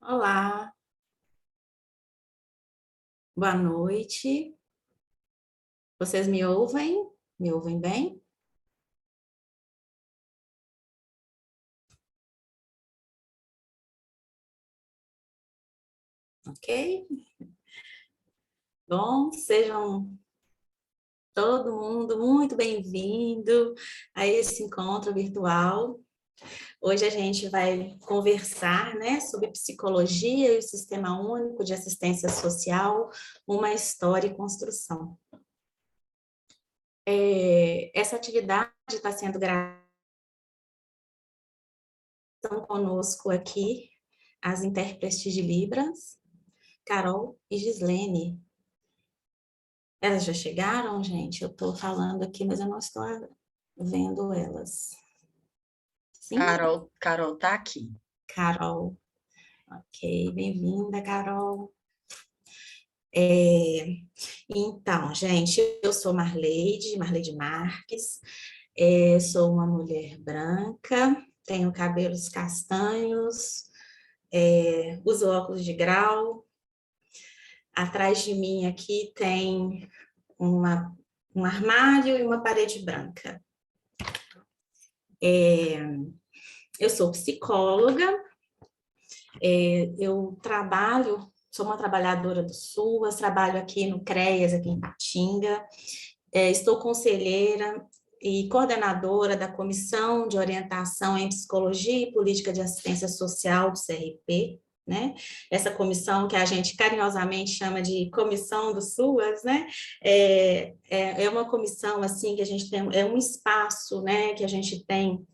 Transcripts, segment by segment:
Olá, boa noite. Vocês me ouvem? Me ouvem bem? Ok? Bom, sejam todo mundo muito bem-vindo a esse encontro virtual. Hoje a gente vai conversar, né, sobre psicologia e o Sistema Único de Assistência Social, uma história e construção. Essa atividade está sendo gravada conosco aqui, as intérpretes de Libras, Carol e Gislene. Elas já chegaram, gente? Eu estou falando aqui, mas eu não estou vendo elas. Sim? Carol tá aqui. Carol. Ok, bem-vinda, Carol. É, então, gente, eu sou Marleide Marques, sou uma mulher branca, tenho cabelos castanhos, uso óculos de grau. Atrás de mim aqui tem um armário e uma parede branca. Eu sou psicóloga, eu sou uma trabalhadora do SUAS, trabalho aqui no CREAS, aqui em Patinga, estou conselheira e coordenadora da Comissão de Orientação em Psicologia e Política de Assistência Social do CRP, né? Essa comissão que a gente carinhosamente chama de Comissão do SUAS, né? É uma comissão, assim, que a gente tem, é um espaço, né, que a gente tem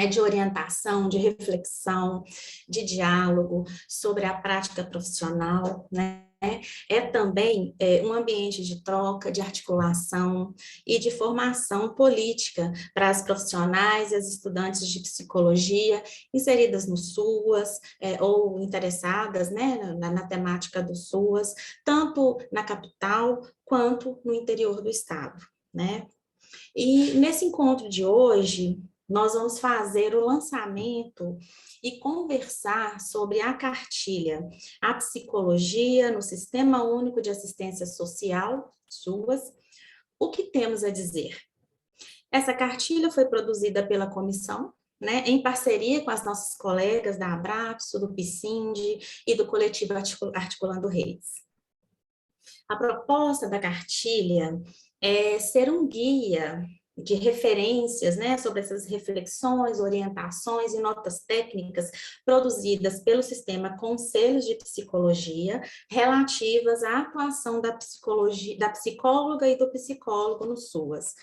de orientação, de reflexão, de diálogo sobre a prática profissional, né? É também um ambiente de troca, de articulação e de formação política para as profissionais e as estudantes de psicologia inseridas no SUAS ou interessadas, né, na temática do SUAS, tanto na capital quanto no interior do estado, né? E nesse encontro de hoje, nós vamos fazer o lançamento e conversar sobre a cartilha A Psicologia no Sistema Único de Assistência Social, SUAS. O que temos a dizer? Essa cartilha foi produzida pela comissão, né, em parceria com as nossas colegas da Abrapso, do PSIND e do coletivo Articulando Redes. A proposta da cartilha é ser um guia de referências, né, sobre essas reflexões, orientações e notas técnicas produzidas pelo sistema Conselhos de Psicologia relativas à atuação da psicologia, da psicóloga e do psicólogo no SUAS,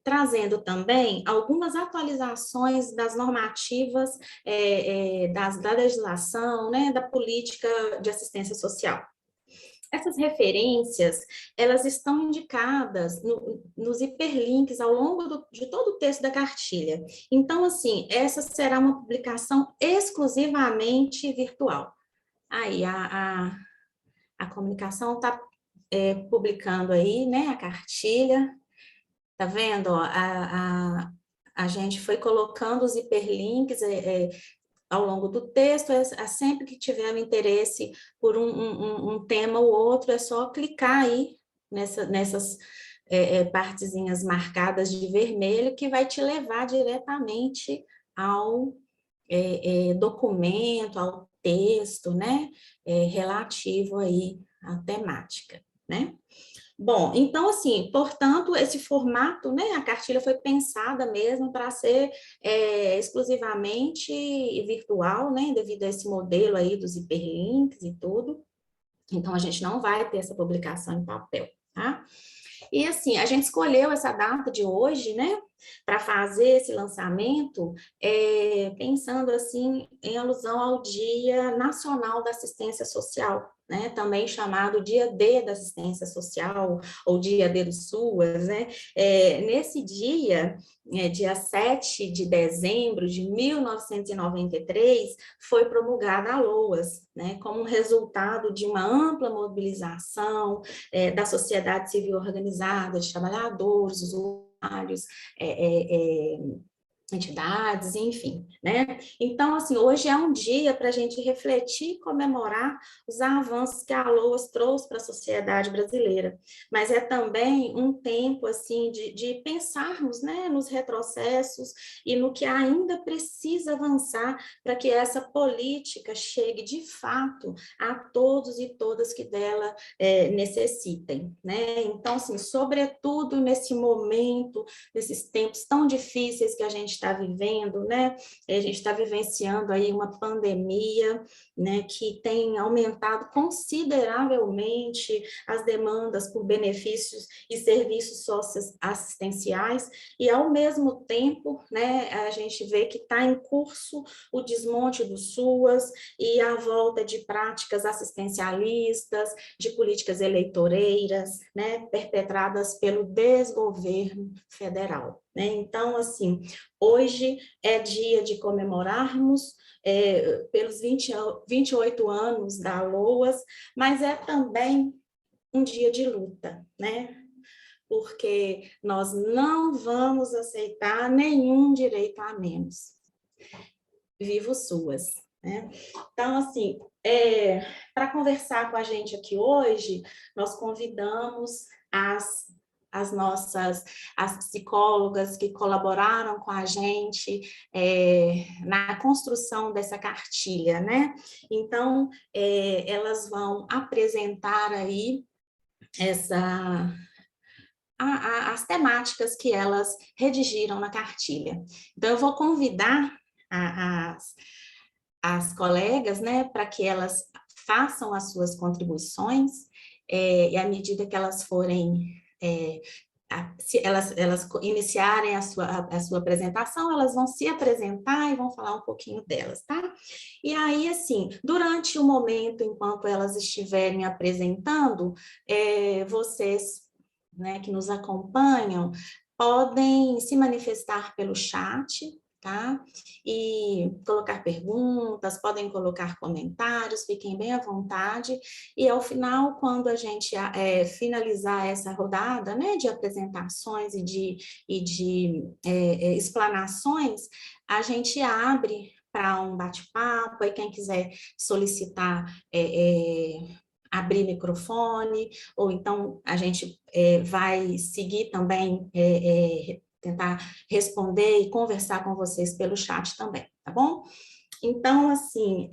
trazendo também algumas atualizações das normativas da legislação, né, da política de assistência social. Essas referências, elas estão indicadas nos hiperlinks ao longo de todo o texto da cartilha. Então, assim, essa será uma publicação exclusivamente virtual. Aí, a comunicação está publicando aí, né, a cartilha. Tá vendo? Ó, a gente foi colocando os hiperlinks ao longo do texto, sempre que tiver um interesse por um tema ou outro, é só clicar aí nessas partezinhas marcadas de vermelho, que vai te levar diretamente ao documento, ao texto, né, relativo aí à temática, né? Bom, então, assim, portanto, esse formato, né, a cartilha foi pensada mesmo para ser exclusivamente virtual, né, devido a esse modelo aí dos hiperlinks e tudo. Então, a gente não vai ter essa publicação em papel, tá? E assim, a gente escolheu essa data de hoje, né, para fazer esse lançamento, pensando assim em alusão ao Dia Nacional da Assistência Social, né, também chamado Dia D da Assistência Social, ou Dia D do SUAS, né, nesse dia, dia 7 de dezembro de 1993, foi promulgada a LOAS, né, como resultado de uma ampla mobilização da sociedade civil organizada, de trabalhadores, usuários, entidades, enfim, né? Então, assim, hoje é um dia para a gente refletir e comemorar os avanços que a LOAS trouxe para a sociedade brasileira, mas é também um tempo, assim, de pensarmos, né, nos retrocessos e no que ainda precisa avançar para que essa política chegue, de fato, a todos e todas que dela necessitem, né? Então, assim, sobretudo nesse momento, nesses tempos tão difíceis que a gente está vivendo, né? A gente está vivenciando aí uma pandemia, né, que tem aumentado consideravelmente as demandas por benefícios e serviços socioassistenciais, e ao mesmo tempo, né, a gente vê que está em curso o desmonte do SUAS e a volta de práticas assistencialistas, de políticas eleitoreiras, né, perpetradas pelo desgoverno federal, né? Então, assim, hoje é dia de comemorarmos pelos 28 anos da LOAS, mas é também um dia de luta, né? Porque nós não vamos aceitar nenhum direito a menos. Vivo SUAS, né? Então, assim, para conversar com a gente aqui hoje, nós convidamos as psicólogas que colaboraram com a gente na construção dessa cartilha, né? Então, elas vão apresentar aí essa as temáticas que elas redigiram na cartilha. Então, eu vou convidar as, as colegas, né, para que elas façam as suas contribuições, e à medida que elas forem, se elas iniciarem a sua apresentação, elas vão se apresentar e vão falar um pouquinho delas, tá? E aí, assim, durante o momento, enquanto elas estiverem apresentando, vocês, né, que nos acompanham, podem se manifestar pelo chat, tá? E colocar perguntas, podem colocar comentários, fiquem bem à vontade. E ao final, quando a gente finalizar essa rodada, né, de apresentações e de explanações, a gente abre para um bate-papo, e quem quiser solicitar abrir microfone, ou então a gente vai seguir também, tentar responder e conversar com vocês pelo chat também, tá bom? Então, assim,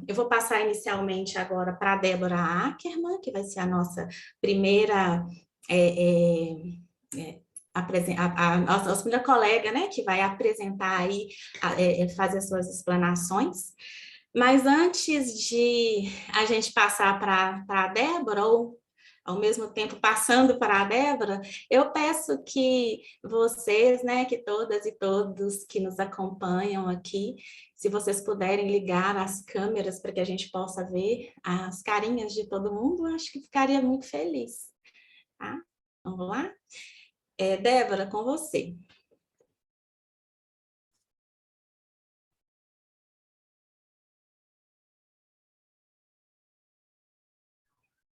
eu vou passar inicialmente agora para a Débora Ackerman, que vai ser a nossa primeira nossa primeira colega, né, que vai apresentar aí, fazer as suas explanações. Mas antes de a gente passar para a Débora, ou ao mesmo tempo passando para a Débora, eu peço que vocês, né, que todas e todos que nos acompanham aqui, se vocês puderem ligar as câmeras para que a gente possa ver as carinhas de todo mundo, acho que ficaria muito feliz, tá? Vamos lá? Débora, com você.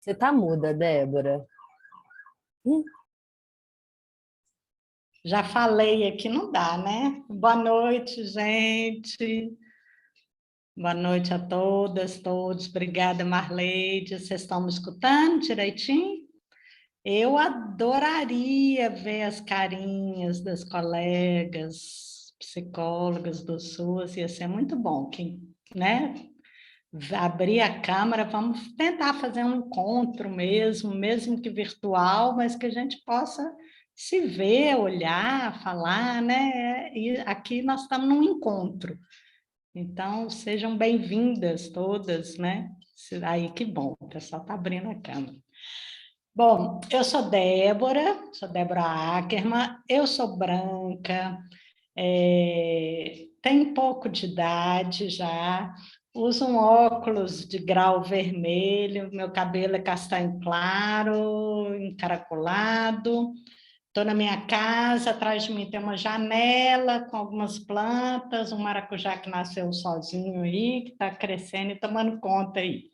Você tá muda, Débora. Já falei aqui, não dá, né? Boa noite, gente. Boa noite a todas, todos. Obrigada, Marleide. Vocês estão me escutando direitinho? Eu adoraria ver as carinhas das colegas psicólogas do SUS, ia ser muito bom, né? Abrir a câmera, vamos tentar fazer um encontro mesmo que virtual, mas que a gente possa se ver, olhar, falar, né? E aqui nós estamos num encontro. Então, sejam bem-vindas todas, né? Aí, que bom, o pessoal está abrindo a câmera. Bom, eu sou Débora Ackerman, eu sou branca, tenho pouco de idade já, uso um óculos de grau vermelho, meu cabelo é castanho claro, encaracolado. Estou na minha casa, atrás de mim tem uma janela com algumas plantas, um maracujá que nasceu sozinho aí, que está crescendo e tomando conta aí.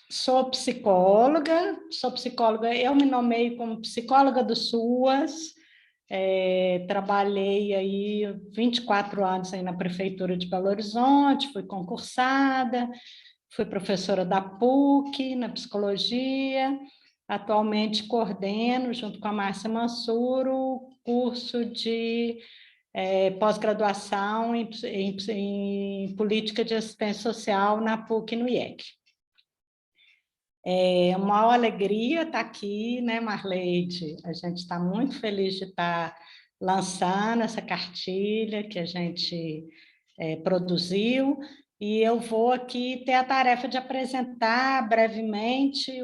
Sou psicóloga, eu me nomeio como psicóloga do SUAS, trabalhei aí 24 anos aí na Prefeitura de Belo Horizonte, fui concursada, fui professora da PUC, na psicologia, atualmente coordeno, junto com a Márcia Mansuro, o curso de pós-graduação em política de assistência social na PUC no IEC. É uma alegria estar aqui, né, Marleide? A gente está muito feliz de estar lançando essa cartilha que a gente produziu, e eu vou aqui ter a tarefa de apresentar brevemente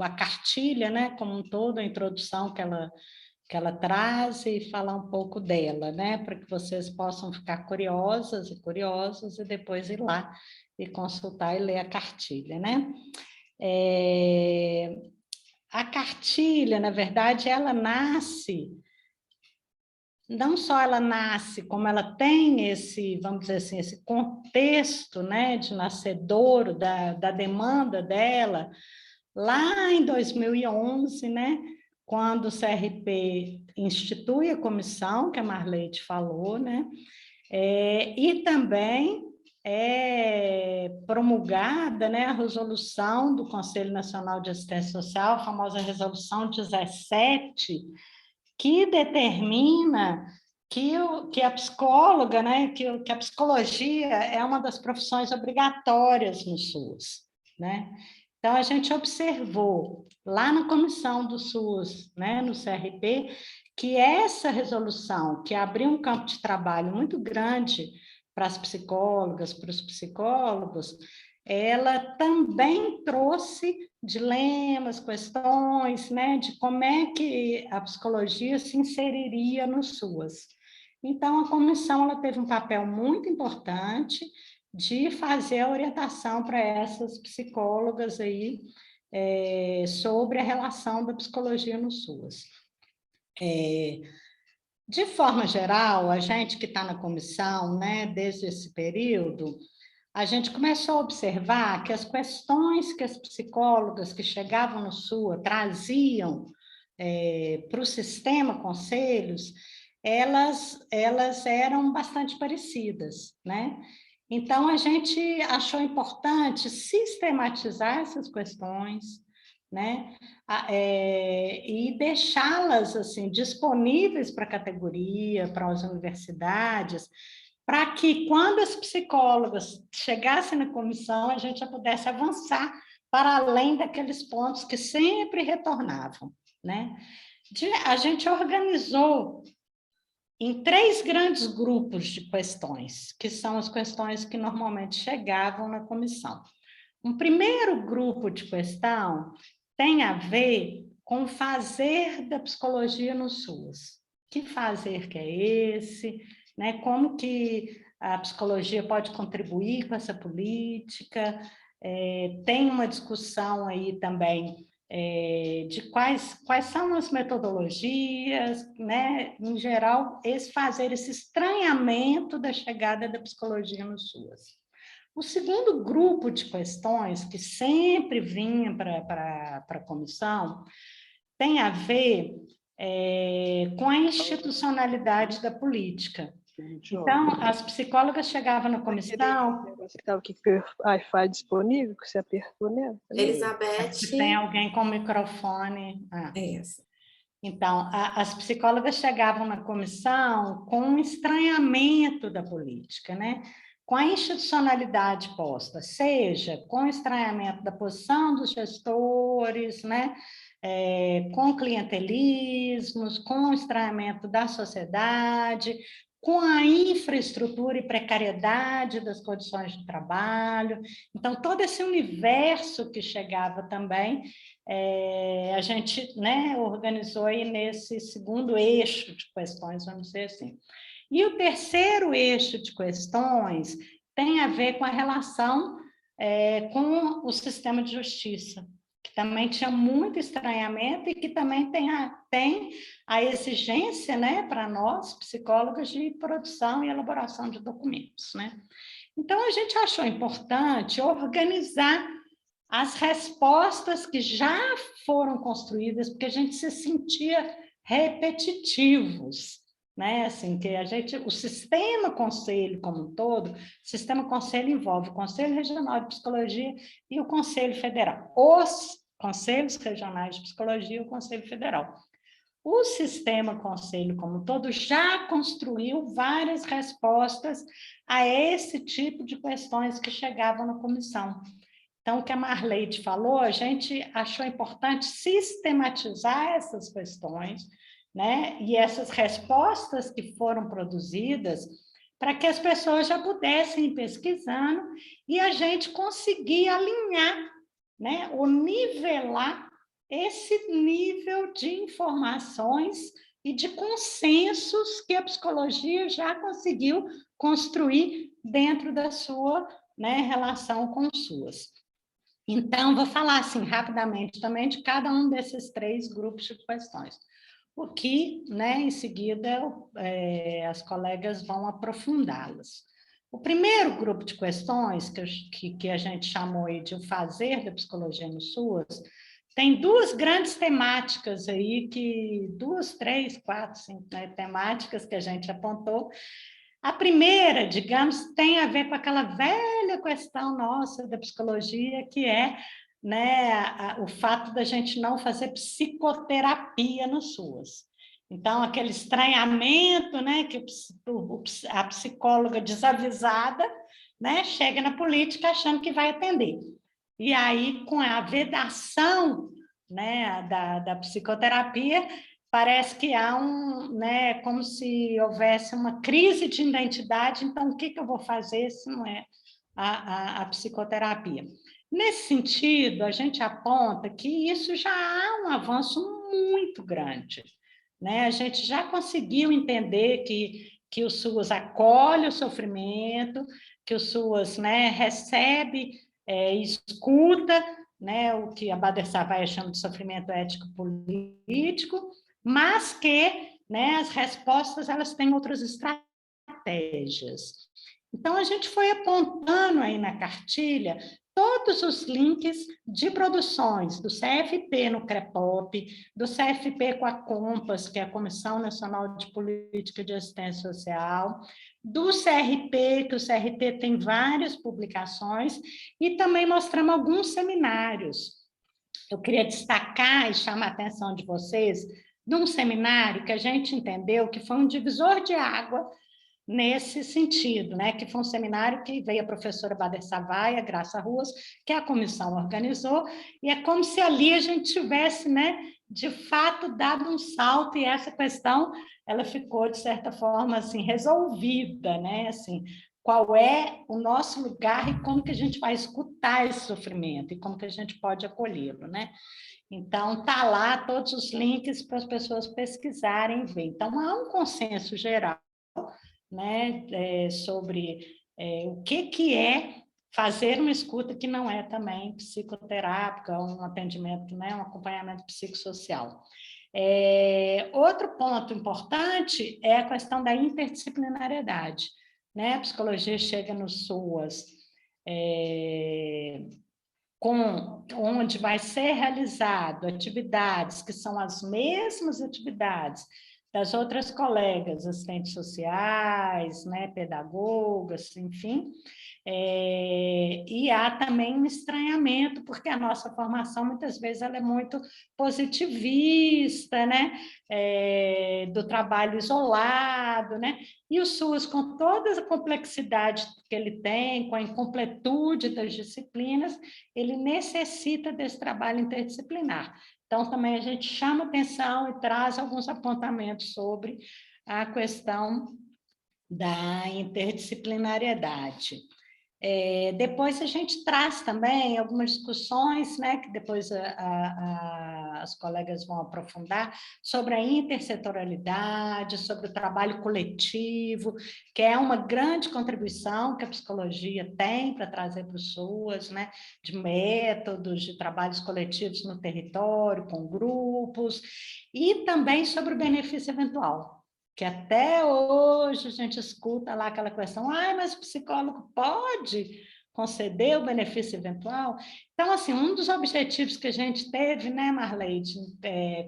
a cartilha, né, como um todo, a introdução que ela traz e falar um pouco dela, né, para que vocês possam ficar curiosas e curiosos e depois ir lá e consultar e ler a cartilha, né? A cartilha, na verdade, ela nasce, não só ela nasce, como ela tem esse, vamos dizer assim, esse contexto, né, de nascedouro da demanda dela, lá em 2011, né, quando o CRP institui a comissão, que a Marleide falou, né, e também promulgada, né, a resolução do Conselho Nacional de Assistência Social, a famosa resolução 17, que determina que a psicóloga, né, que a psicologia é uma das profissões obrigatórias no SUS, né? Então, a gente observou lá na comissão do SUS, né, no CRP, que essa resolução, que abriu um campo de trabalho muito grande para as psicólogas, para os psicólogos, ela também trouxe dilemas, questões, né, de como é que a psicologia se inseriria no SUS. Então, a comissão ela teve um papel muito importante de fazer a orientação para essas psicólogas aí sobre a relação da psicologia no SUS. De forma geral, a gente que está na comissão, né, desde esse período, a gente começou a observar que as questões que as psicólogas que chegavam no SUA traziam para o sistema conselhos, elas eram bastante parecidas, né? Então, a gente achou importante sistematizar essas questões, né? E deixá-las assim, disponíveis para a categoria, para as universidades, para que, quando as psicólogas chegassem na comissão, a gente já pudesse avançar para além daqueles pontos que sempre retornavam, né? A gente organizou em 3 grandes grupos de questões, que são as questões que normalmente chegavam na comissão. Um primeiro grupo de questão tem a ver com o fazer da psicologia no SUS. Que fazer que é esse? Né? Como que a psicologia pode contribuir com essa política? Tem uma discussão aí também de quais são as metodologias, né? Em geral, fazer esse estranhamento da chegada da psicologia no SUS. O segundo grupo de questões que sempre vinha para a comissão tem a ver com a institucionalidade da política. Então, as psicólogas chegavam na comissão... Estava aqui com o Wi-Fi disponível, que você apertou nela. Elizabeth... Tem alguém com o microfone... Isso. Então, as psicólogas chegavam na comissão com um estranhamento da política, né? Com a institucionalidade posta, seja com o estranhamento da posição dos gestores, né? Com clientelismos, com o estranhamento da sociedade, com a infraestrutura e precariedade das condições de trabalho. Então, todo esse universo que chegava também, a gente, né, organizou aí nesse segundo eixo de questões, vamos dizer assim. E o terceiro eixo de questões tem a ver com a relação com o sistema de justiça, que também tinha muito estranhamento e que também tem a exigência, né, para nós, psicólogos, de produção e elaboração de documentos, né? Então, a gente achou importante organizar as respostas que já foram construídas, porque a gente se sentia repetitivos, né? Assim, que o sistema conselho como um todo, o sistema conselho envolve o Conselho Regional de Psicologia e o Conselho Federal. Os Conselhos Regionais de Psicologia e o Conselho Federal. O sistema conselho como um todo já construiu várias respostas a esse tipo de questões que chegavam na comissão. Então, o que a Marleide falou, a gente achou importante sistematizar essas questões, né? E essas respostas que foram produzidas para que as pessoas já pudessem ir pesquisando e a gente conseguir alinhar, né? Ou nivelar esse nível de informações e de consensos que a psicologia já conseguiu construir dentro da sua, né, relação com os SUAS. Então, vou falar assim rapidamente também de cada um desses 3 grupos de questões. O que, né, em seguida, as colegas vão aprofundá-las. O primeiro grupo de questões, que a gente chamou aí de o fazer da psicologia no SUAS, tem 2 grandes temáticas aí, 2, 3, 4, 5, né, temáticas que a gente apontou. A primeira, digamos, tem a ver com aquela velha questão nossa da psicologia, que é, né, o fato da gente não fazer psicoterapia no SUAS. Então, aquele estranhamento, né, que a psicóloga desavisada, né, chega na política achando que vai atender. E aí, com a vedação, né, da psicoterapia, parece que há né, como se houvesse uma crise de identidade, então o que eu vou fazer se não é a psicoterapia? Nesse sentido, a gente aponta que isso já há um avanço muito grande, né? A gente já conseguiu entender que o SUAS acolhe o sofrimento, que o SUAS, né, recebe, escuta, né, o que a Bader Savvaia chama de sofrimento ético-político, mas que, né, as respostas elas têm outras estratégias. Então, a gente foi apontando aí na cartilha todos os links de produções do CFP no CREPOP, do CFP com a COMPAS, que é a Comissão Nacional de Política de Assistência Social, do CRP, que o CRP tem várias publicações, e também mostramos alguns seminários. Eu queria destacar e chamar a atenção de vocês de um seminário que a gente entendeu que foi um divisor de água nesse sentido, né? Que foi um seminário que veio a professora Bader Savvaia, Graça Ruas, que a comissão organizou, e é como se ali a gente tivesse, né, de fato, dado um salto, e essa questão ela ficou, de certa forma, assim, resolvida, né? Assim, qual é o nosso lugar e como que a gente vai escutar esse sofrimento e como que a gente pode acolhê-lo, né? Então, tá lá todos os links para as pessoas pesquisarem e ver. Então, há um consenso geral, né, sobre o que é fazer uma escuta que não é também psicoterápica, um atendimento, né, um acompanhamento psicossocial. Outro ponto importante é a questão da interdisciplinariedade, né? A psicologia chega no SUAS onde vai ser realizado atividades que são as mesmas atividades das outras colegas, assistentes sociais, né, pedagogas, enfim, e há também um estranhamento, porque a nossa formação, muitas vezes, ela é muito positivista, né, do trabalho isolado, né, e o SUAS, com toda a complexidade que ele tem, com a incompletude das disciplinas, ele necessita desse trabalho interdisciplinar. Então, também a gente chama atenção e traz alguns apontamentos sobre a questão da interdisciplinariedade. Depois a gente traz também algumas discussões, né, que depois as colegas vão aprofundar, sobre a intersetorialidade, sobre o trabalho coletivo, que é uma grande contribuição que a psicologia tem para trazer para os SUAS, né, de métodos, de trabalhos coletivos no território, com grupos, e também sobre o benefício eventual, que até hoje a gente escuta lá aquela questão, mas o psicólogo pode conceder o benefício eventual. Então, assim, um dos objetivos que a gente teve, né, Marleide,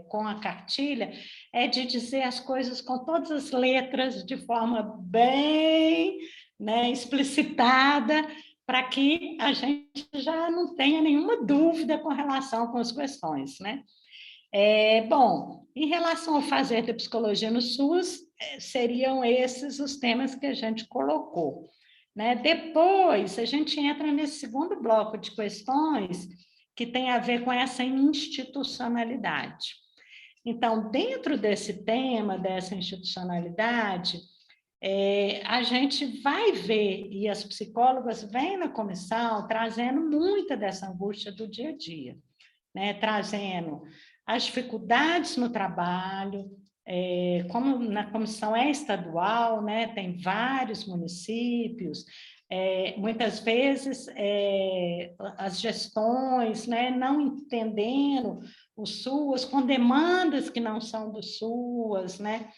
com a cartilha, é de dizer as coisas com todas as letras, de forma bem, né, explicitada, para que a gente já não tenha nenhuma dúvida com relação com as questões, né? Bom, em relação ao fazer da psicologia no SUS, seriam esses os temas que a gente colocou, né? Depois, a gente entra nesse segundo bloco de questões que tem a ver com essa institucionalidade. Então, dentro desse tema, dessa institucionalidade, a gente vai ver, e as psicólogas vêm na comissão trazendo muita dessa angústia do dia a dia, né? Trazendo as dificuldades no trabalho, como na comissão é estadual, né? Tem vários municípios, muitas vezes as gestões, né? Não entendendo o SUAS, com demandas que não são do SUAS, né?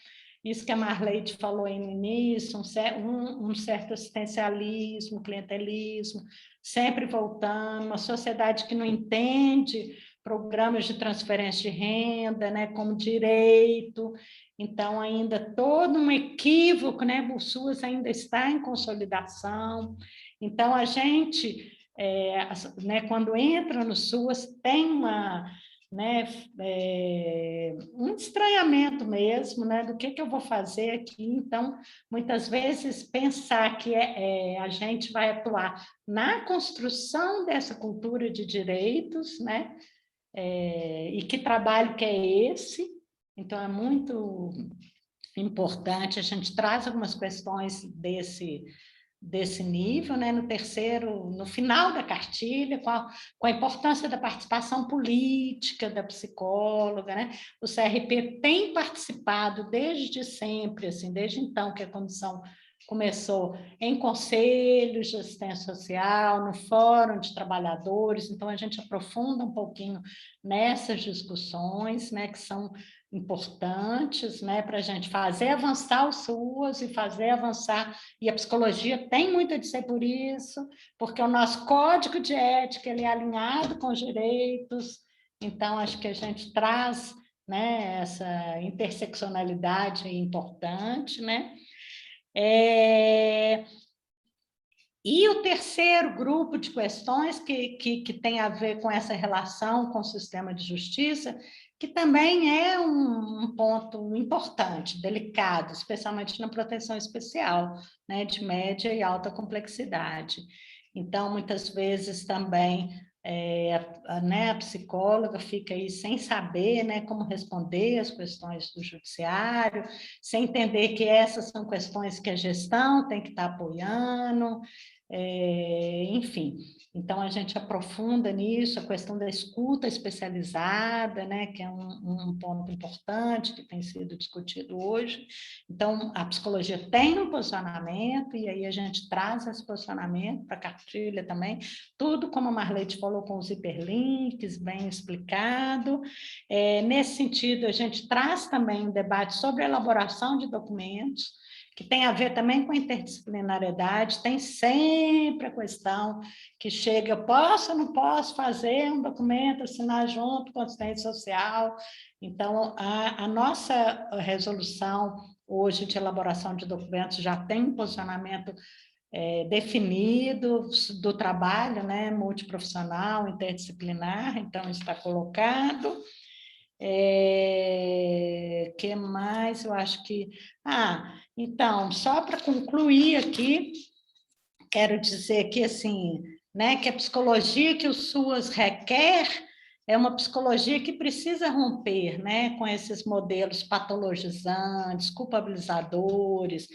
Isso que a Marleide falou aí no início, um certo assistencialismo, clientelismo, sempre voltando, uma sociedade que não entende programas de transferência de renda, né, como direito, então ainda todo um equívoco, né, o SUS ainda está em consolidação, então a gente, né, quando entra no SUS, tem uma... né, um estranhamento mesmo, né, do que eu vou fazer aqui. Então, muitas vezes, pensar que a gente vai atuar na construção dessa cultura de direitos, né, e que trabalho que é esse, então é muito importante, a gente traz algumas questões desse nível, né? No final da cartilha, com a importância da participação política da psicóloga, né? O CRP tem participado desde sempre, assim, desde então que a comissão começou em conselhos de assistência social, no fórum de trabalhadores, então a gente aprofunda um pouquinho nessas discussões, né, que são importantes, né, para a gente fazer avançar o SUAS e fazer avançar, e a psicologia tem muito de ser por isso, porque o nosso código de ética ele é alinhado com os direitos, então acho que a gente traz, né, essa interseccionalidade importante, né? E o terceiro grupo de questões que tem a ver com essa relação com o sistema de justiça, que também é um ponto importante, delicado, especialmente na proteção especial, né, de média e alta complexidade. Então, muitas vezes também a psicóloga fica aí sem saber, né, como responder as questões do judiciário, sem entender que essas são questões que a gestão tem que estar apoiando, enfim. Então, a gente aprofunda nisso, a questão da escuta especializada, né, que é um ponto importante que tem sido discutido hoje. Então, a psicologia tem um posicionamento, e aí a gente traz esse posicionamento para a cartilha também, tudo como a Marleide falou, com os hiperlinks, bem explicado. Nesse sentido, a gente traz também um debate sobre a elaboração de documentos, que tem a ver também com a interdisciplinariedade, tem sempre a questão que chega, posso ou não posso fazer um documento, assinar junto com a assistência social? Então, a nossa resolução hoje de elaboração de documentos já tem um posicionamento definido do trabalho, né, multiprofissional, interdisciplinar, então está colocado. Que mais? Eu acho que... então, só para concluir aqui, quero dizer que, assim, né, que a psicologia que o SUAS requer é uma psicologia que precisa romper, né, com esses modelos patologizantes, culpabilizadores,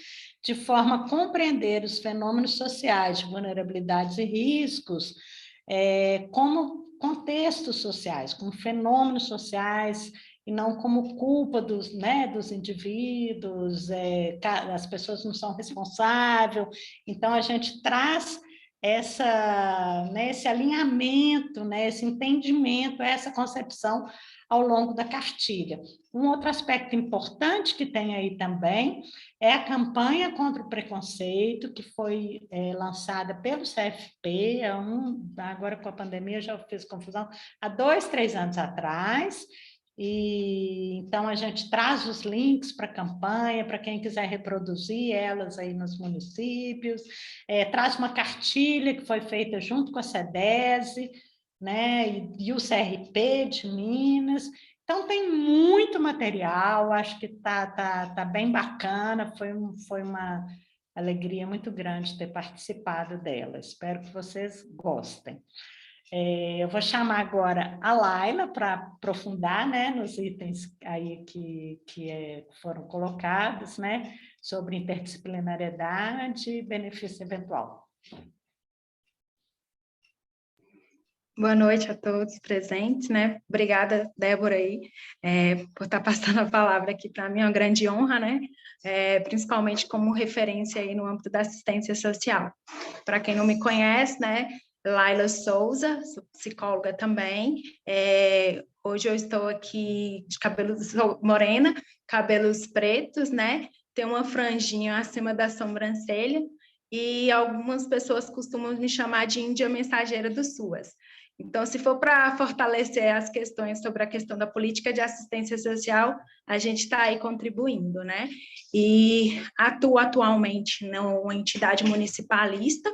de forma a compreender os fenômenos sociais de vulnerabilidades e riscos como contextos sociais, como fenômenos sociais, e não como culpa dos indivíduos, as pessoas não são responsáveis. Então, a gente traz esse alinhamento, esse entendimento, essa concepção ao longo da cartilha. Um outro aspecto importante que tem aí também é a campanha contra o preconceito, que foi lançada pelo CFP, agora com a pandemia já fiz confusão, há 2, 3 anos atrás. E então a gente traz os links para a campanha, para quem quiser reproduzir elas aí nos municípios, traz uma cartilha que foi feita junto com a SEDESE, né, e o CRP de Minas. Então tem muito material, acho que tá bem bacana, foi uma alegria muito grande ter participado dela, espero que vocês gostem. Eu vou chamar agora a Laila para aprofundar, né, nos itens aí que foram colocados, né, sobre interdisciplinariedade e benefício eventual. Boa noite a todos presentes, né? Obrigada, Débora, aí, por estar passando a palavra aqui para mim, é uma grande honra, né? Principalmente como referência aí no âmbito da assistência social. Para quem não me conhece, né? Laila Souza, sou psicóloga também. Hoje eu estou aqui de cabelos morena, cabelos pretos, né? Tenho uma franjinha acima da sobrancelha e algumas pessoas costumam me chamar de Índia Mensageira do SUAS. Então, se for para fortalecer as questões sobre a questão da política de assistência social, a gente está aí contribuindo, né? E atuo atualmente numa entidade municipalista,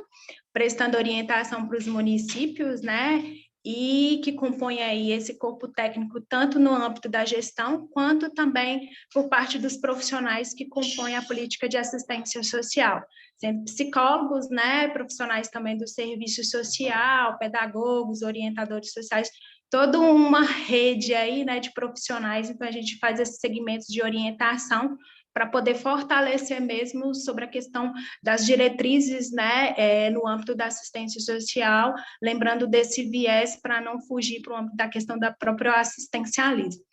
prestando orientação para os municípios, né? E que compõe aí esse corpo técnico, tanto no âmbito da gestão, quanto também por parte dos profissionais que compõem a política de assistência social, sendo psicólogos, né, profissionais também do serviço social, pedagogos, orientadores sociais, toda uma rede aí, né, de profissionais. Então a gente faz esses segmentos de orientação para poder fortalecer mesmo sobre a questão das diretrizes, né, no âmbito da assistência social, lembrando desse viés para não fugir para o âmbito da questão da própria assistencialismo.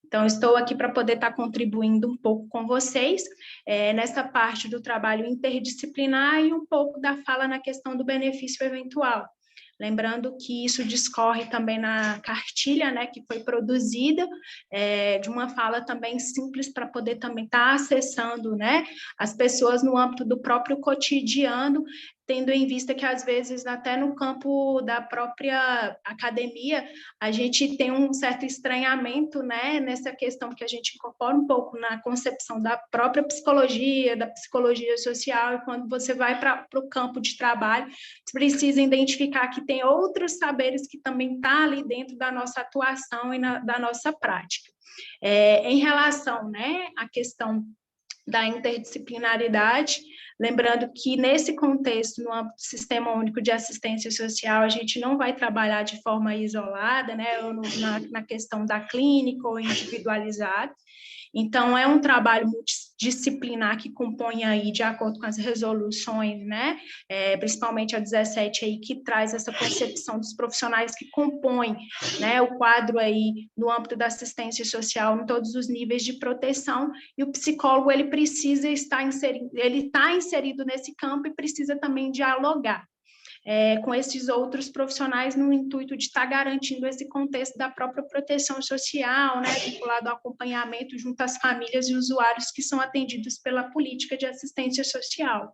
Então, estou aqui para poder estar contribuindo um pouco com vocês nessa parte do trabalho interdisciplinar e um pouco da fala na questão do benefício eventual. Lembrando que isso discorre também na cartilha, né, que foi produzida, de uma fala também simples para poder também estar acessando, né, as pessoas no âmbito do próprio cotidiano, tendo em vista que, às vezes, até no campo da própria academia, a gente tem um certo estranhamento, né, nessa questão que a gente incorpora um pouco na concepção da própria psicologia, da psicologia social, e quando você vai para o campo de trabalho, você precisa identificar que tem outros saberes que também estão ali dentro da nossa atuação e da nossa prática. Em relação, né, à questão da interdisciplinaridade, lembrando que nesse contexto, no âmbito do Sistema Único de Assistência Social, a gente não vai trabalhar de forma isolada, né, ou na questão da clínica ou individualizada. Então, é um trabalho multidisciplinar que compõe aí, de acordo com as resoluções, né, principalmente a 17 aí, que traz essa concepção dos profissionais que compõem, né, o quadro aí no âmbito da assistência social, em todos os níveis de proteção, e o psicólogo, ele precisa estar inserido, ele está inserido nesse campo e precisa também dialogar com esses outros profissionais no intuito de estar garantindo esse contexto da própria proteção social, né, vinculado ao acompanhamento junto às famílias e usuários que são atendidos pela política de assistência social.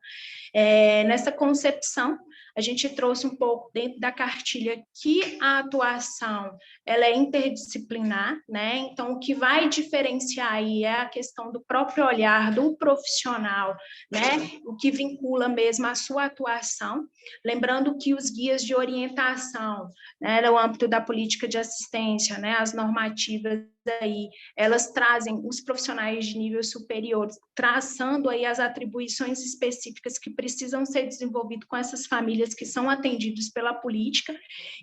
Nessa concepção, a gente trouxe um pouco dentro da cartilha que a atuação ela é interdisciplinar, né? Então, o que vai diferenciar aí é a questão do próprio olhar do profissional, né? O que vincula mesmo a sua atuação. Lembrando que os guias de orientação, né, no âmbito da política de assistência, né, as normativas aí, elas trazem os profissionais de nível superior, traçando aí as atribuições específicas que precisam ser desenvolvidas com essas famílias que são atendidas pela política.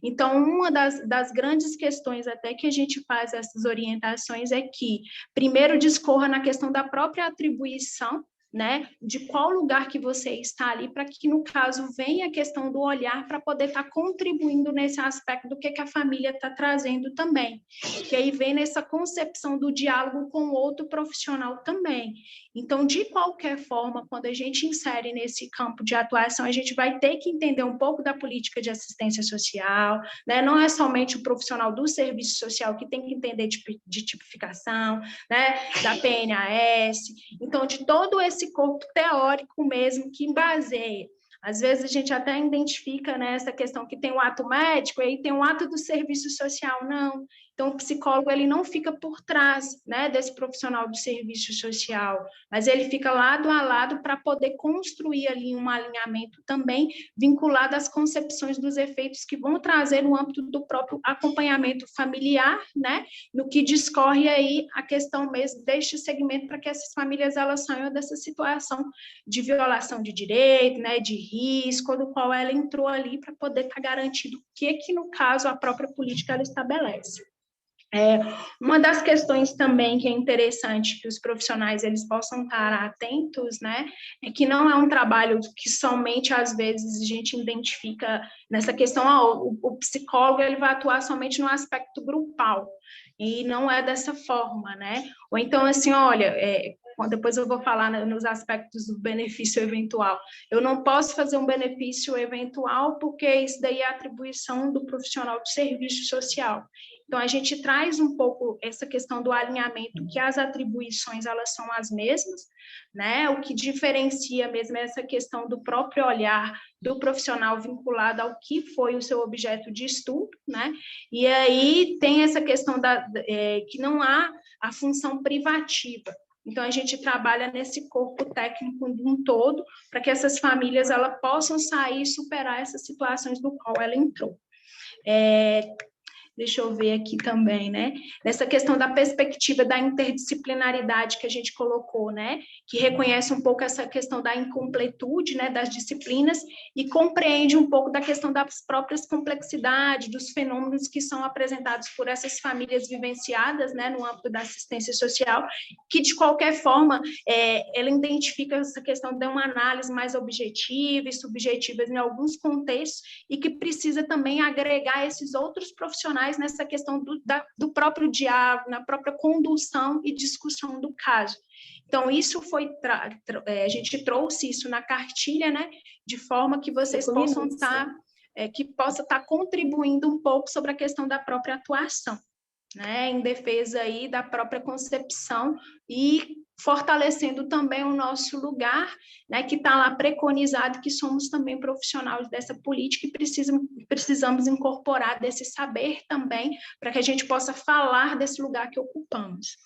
Então, uma das grandes questões até que a gente faz essas orientações é que, primeiro, discorra na questão da própria atribuição, né, de qual lugar que você está ali, para que, no caso, venha a questão do olhar para poder estar contribuindo nesse aspecto do que a família está trazendo também. Que aí vem nessa concepção do diálogo com o outro profissional também. Então, de qualquer forma, quando a gente insere nesse campo de atuação, a gente vai ter que entender um pouco da política de assistência social, né? Não é somente o profissional do serviço social que tem que entender de tipificação, né? Da PNAS, então, de todo esse corpo teórico mesmo que baseia. Às vezes a gente até identifica, né, essa questão que tem o ato médico, e aí tem o ato do serviço social, não. Então, o psicólogo ele não fica por trás, né, desse profissional do serviço social, mas ele fica lado a lado para poder construir ali um alinhamento também vinculado às concepções dos efeitos que vão trazer no âmbito do próprio acompanhamento familiar, né, no que discorre aí a questão mesmo deste segmento para que essas famílias elas saiam dessa situação de violação de direito, né, de risco, do qual ela entrou ali para poder estar garantido o que no caso a própria política ela estabelece. Uma das questões também que é interessante que os profissionais eles possam estar atentos, né, é que não é um trabalho que somente às vezes a gente identifica nessa questão, o psicólogo ele vai atuar somente no aspecto grupal, e não é dessa forma, né? Ou então assim, olha, depois eu vou falar nos aspectos do benefício eventual. Eu não posso fazer um benefício eventual porque isso daí é atribuição do profissional de serviço social. Então, a gente traz um pouco essa questão do alinhamento, que as atribuições, elas são as mesmas, né? O que diferencia mesmo é essa questão do próprio olhar do profissional vinculado ao que foi o seu objeto de estudo, né? E aí tem essa questão que não há a função privativa. Então, a gente trabalha nesse corpo técnico de um todo, para que essas famílias elas possam sair e superar essas situações do qual ela entrou. Deixa eu ver aqui também, né? Nessa questão da perspectiva da interdisciplinaridade que a gente colocou, né? Que reconhece um pouco essa questão da incompletude, né? Das disciplinas e compreende um pouco da questão das próprias complexidades, dos fenômenos que são apresentados por essas famílias vivenciadas, né? No âmbito da assistência social, que de qualquer forma, ela identifica essa questão de uma análise mais objetiva e subjetiva em alguns contextos e que precisa também agregar esses outros profissionais nessa questão do próprio diálogo, na própria condução e discussão do caso. Então, isso foi, a gente trouxe isso na cartilha, né, de forma que vocês possam estar, que possa estar contribuindo um pouco sobre a questão da própria atuação, né, em defesa aí da própria concepção e fortalecendo também o nosso lugar, né, que está lá preconizado, que somos também profissionais dessa política e precisamos incorporar desse saber também, para que a gente possa falar desse lugar que ocupamos.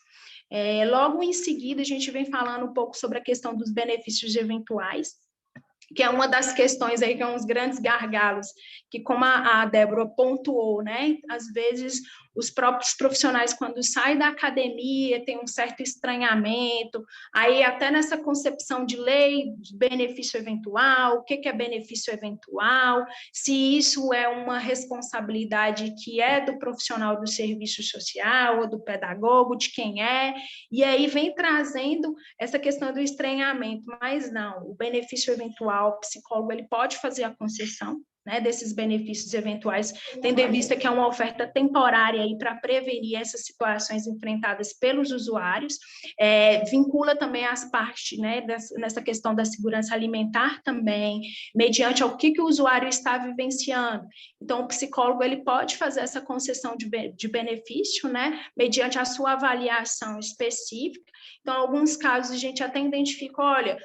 Logo em seguida, a gente vem falando um pouco sobre a questão dos benefícios eventuais, que é uma das questões aí, que é uns grandes gargalos, que como a Débora pontuou, né, às vezes os próprios profissionais, quando saem da academia, tem um certo estranhamento, aí até nessa concepção de lei, de benefício eventual, o que é benefício eventual, se isso é uma responsabilidade que é do profissional do serviço social, ou do pedagogo, de quem é, e aí vem trazendo essa questão do estranhamento, mas não, o benefício eventual, o psicólogo, ele pode fazer a concessão, né, desses benefícios eventuais, tendo em vista que é uma oferta temporária aí para prevenir essas situações enfrentadas pelos usuários, vincula também as partes, né, nessa questão da segurança alimentar também, mediante ao que o usuário está vivenciando. Então, o psicólogo ele pode fazer essa concessão de benefício, né, mediante a sua avaliação específica. Então, em alguns casos, a gente até identifica, olha,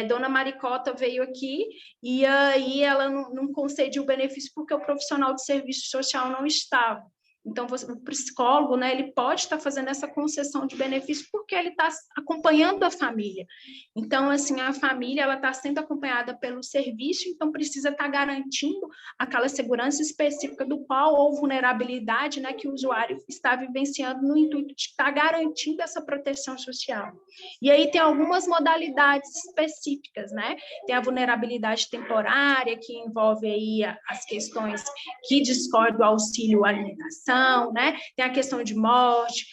Dona Maricota veio aqui e aí ela não concediu o benefício porque o profissional de serviço social não estava. Então, o psicólogo, né, ele pode estar fazendo essa concessão de benefício porque ele está acompanhando a família. Então, assim, a família ela está sendo acompanhada pelo serviço, então precisa estar garantindo aquela segurança específica do qual ou vulnerabilidade, né, que o usuário está vivenciando no intuito de estar garantindo essa proteção social. E aí tem algumas modalidades específicas, né? Tem a vulnerabilidade temporária, que envolve aí as questões que discorrem do auxílio à alimentação, né? Tem a questão de morte,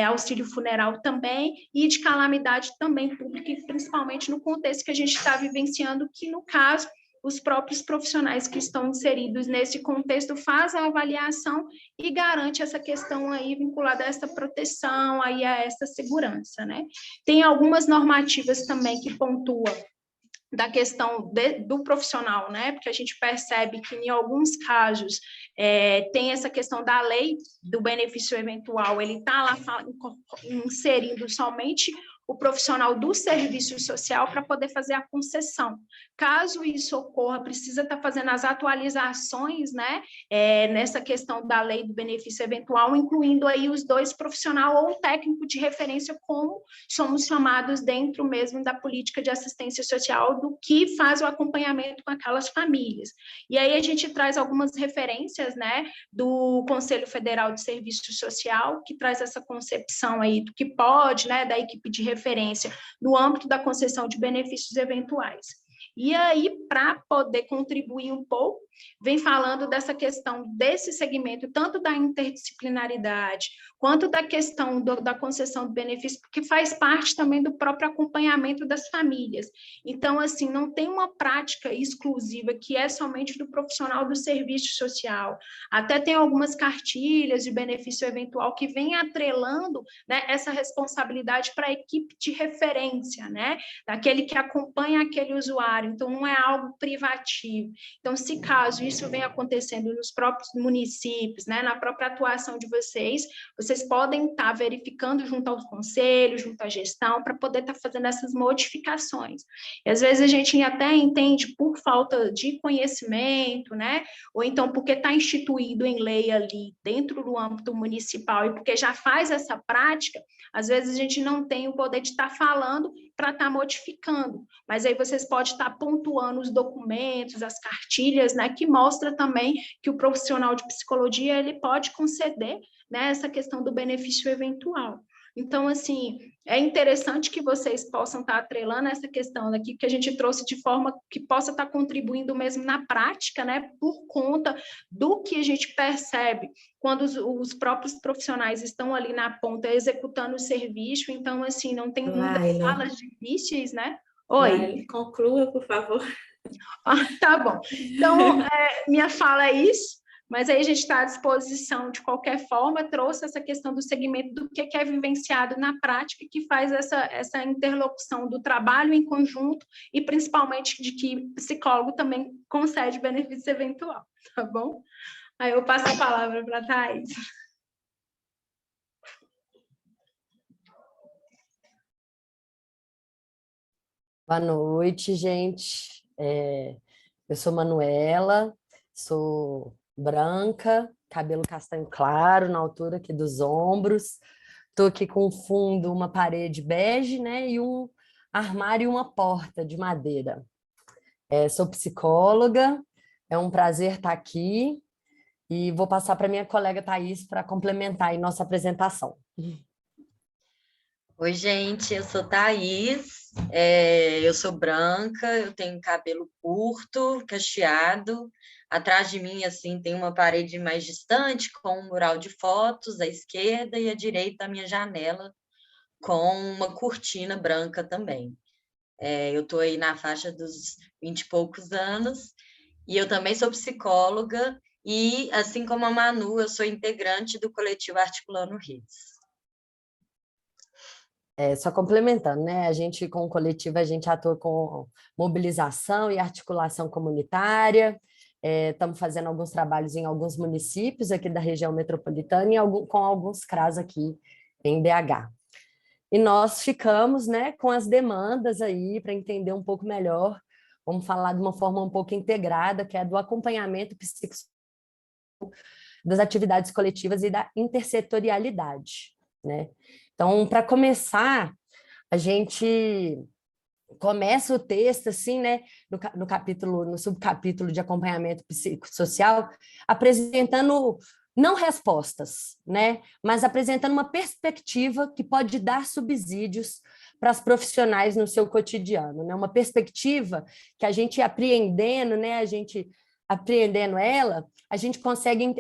auxílio funeral também, e de calamidade também pública, e principalmente no contexto que a gente está vivenciando, que no caso os próprios profissionais que estão inseridos nesse contexto fazem a avaliação e garante essa questão aí vinculada a essa proteção, aí a essa segurança, né? Tem algumas normativas também que pontuam da questão do profissional, né? Porque a gente percebe que, em alguns casos, tem essa questão da lei do benefício eventual, ele está lá inserindo somente o profissional do serviço social para poder fazer a concessão. Caso isso ocorra, precisa estar fazendo as atualizações, né, nessa questão da lei do benefício eventual, incluindo aí os dois profissionais ou técnico de referência, como somos chamados dentro mesmo da política de assistência social, do que faz o acompanhamento com aquelas famílias. E aí a gente traz algumas referências, né, do Conselho Federal de Serviço Social, que traz essa concepção aí do que pode, né, da equipe de referência no âmbito da concessão de benefícios eventuais. E aí, para poder contribuir um pouco, vem falando dessa questão desse segmento, tanto da interdisciplinaridade, quanto da questão da concessão de benefícios, porque faz parte também do próprio acompanhamento das famílias. Então, assim, não tem uma prática exclusiva que é somente do profissional do serviço social. Até tem algumas cartilhas de benefício eventual que vem atrelando, né, essa responsabilidade para a equipe de referência, né, daquele que acompanha aquele usuário. Então, não é algo privativo. Então, se caso isso vem acontecendo nos próprios municípios, né, na própria atuação de vocês podem estar verificando junto aos conselhos, junto à gestão, para poder estar fazendo essas modificações. E, às vezes, a gente até entende por falta de conhecimento, né, ou então porque está instituído em lei ali, dentro do âmbito municipal, e porque já faz essa prática, às vezes a gente não tem o poder de estar falando para estar modificando, mas aí vocês podem estar pontuando os documentos, as cartilhas, né, que mostra também que o profissional de psicologia ele pode conceder, né, essa questão do benefício eventual. Então, assim, é interessante que vocês possam estar atrelando essa questão aqui, que a gente trouxe de forma que possa estar contribuindo mesmo na prática, né, por conta do que a gente percebe quando os próprios profissionais estão ali na ponta executando o serviço. Então, assim, não tem muitas falas difíceis, né? Oi. Laila, conclua, por favor. Tá bom. Então, minha fala é isso. Mas aí a gente está à disposição de qualquer forma, trouxe essa questão do segmento do que é vivenciado na prática, que faz essa interlocução do trabalho em conjunto e principalmente de que psicólogo também concede benefício eventual, tá bom? Aí eu passo a palavra para a Thaís. Boa noite, gente. Eu sou Manuela, sou branca, cabelo castanho claro, na altura aqui dos ombros. Estou aqui com fundo, uma parede bege, né? E um armário e uma porta de madeira. Sou psicóloga, é um prazer estar aqui. E vou passar para minha colega Thaís para complementar aí nossa apresentação. Oi, gente, eu sou Thaís, eu sou branca, eu tenho cabelo curto, cacheado. Atrás de mim, assim, tem uma parede mais distante com um mural de fotos à esquerda e à direita a minha janela com uma cortina branca também. Eu estou aí na faixa dos 20 e poucos anos e eu também sou psicóloga e, assim como a Manu, eu sou integrante do coletivo Articulando Redes. Só complementando, né? A gente, com o coletivo, a gente atua com mobilização e articulação comunitária. Estamos fazendo alguns trabalhos em alguns municípios aqui da região metropolitana e com alguns CRAs aqui em BH. E nós ficamos, né, com as demandas aí para entender um pouco melhor, vamos falar de uma forma um pouco integrada, que é do acompanhamento psicossocial das atividades coletivas e da intersetorialidade, né? Então, para começar, a gente começa o texto assim, né, no subcapítulo de acompanhamento psicossocial, apresentando não respostas, né, mas apresentando uma perspectiva que pode dar subsídios para as profissionais no seu cotidiano, né, uma perspectiva que a gente apreendendo, né, a gente apreendendo ela, a gente consegue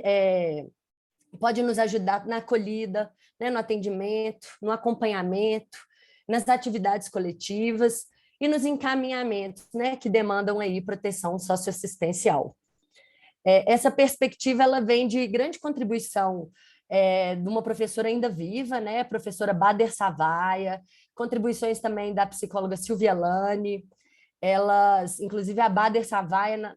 pode nos ajudar na acolhida, né, no atendimento, no acompanhamento, nas atividades coletivas e nos encaminhamentos, né, que demandam aí proteção socioassistencial. Essa perspectiva ela vem de grande contribuição de uma professora ainda viva, né, a professora Bader Savaia, contribuições também da psicóloga Silvia Lani, elas, inclusive a Bader Savaia,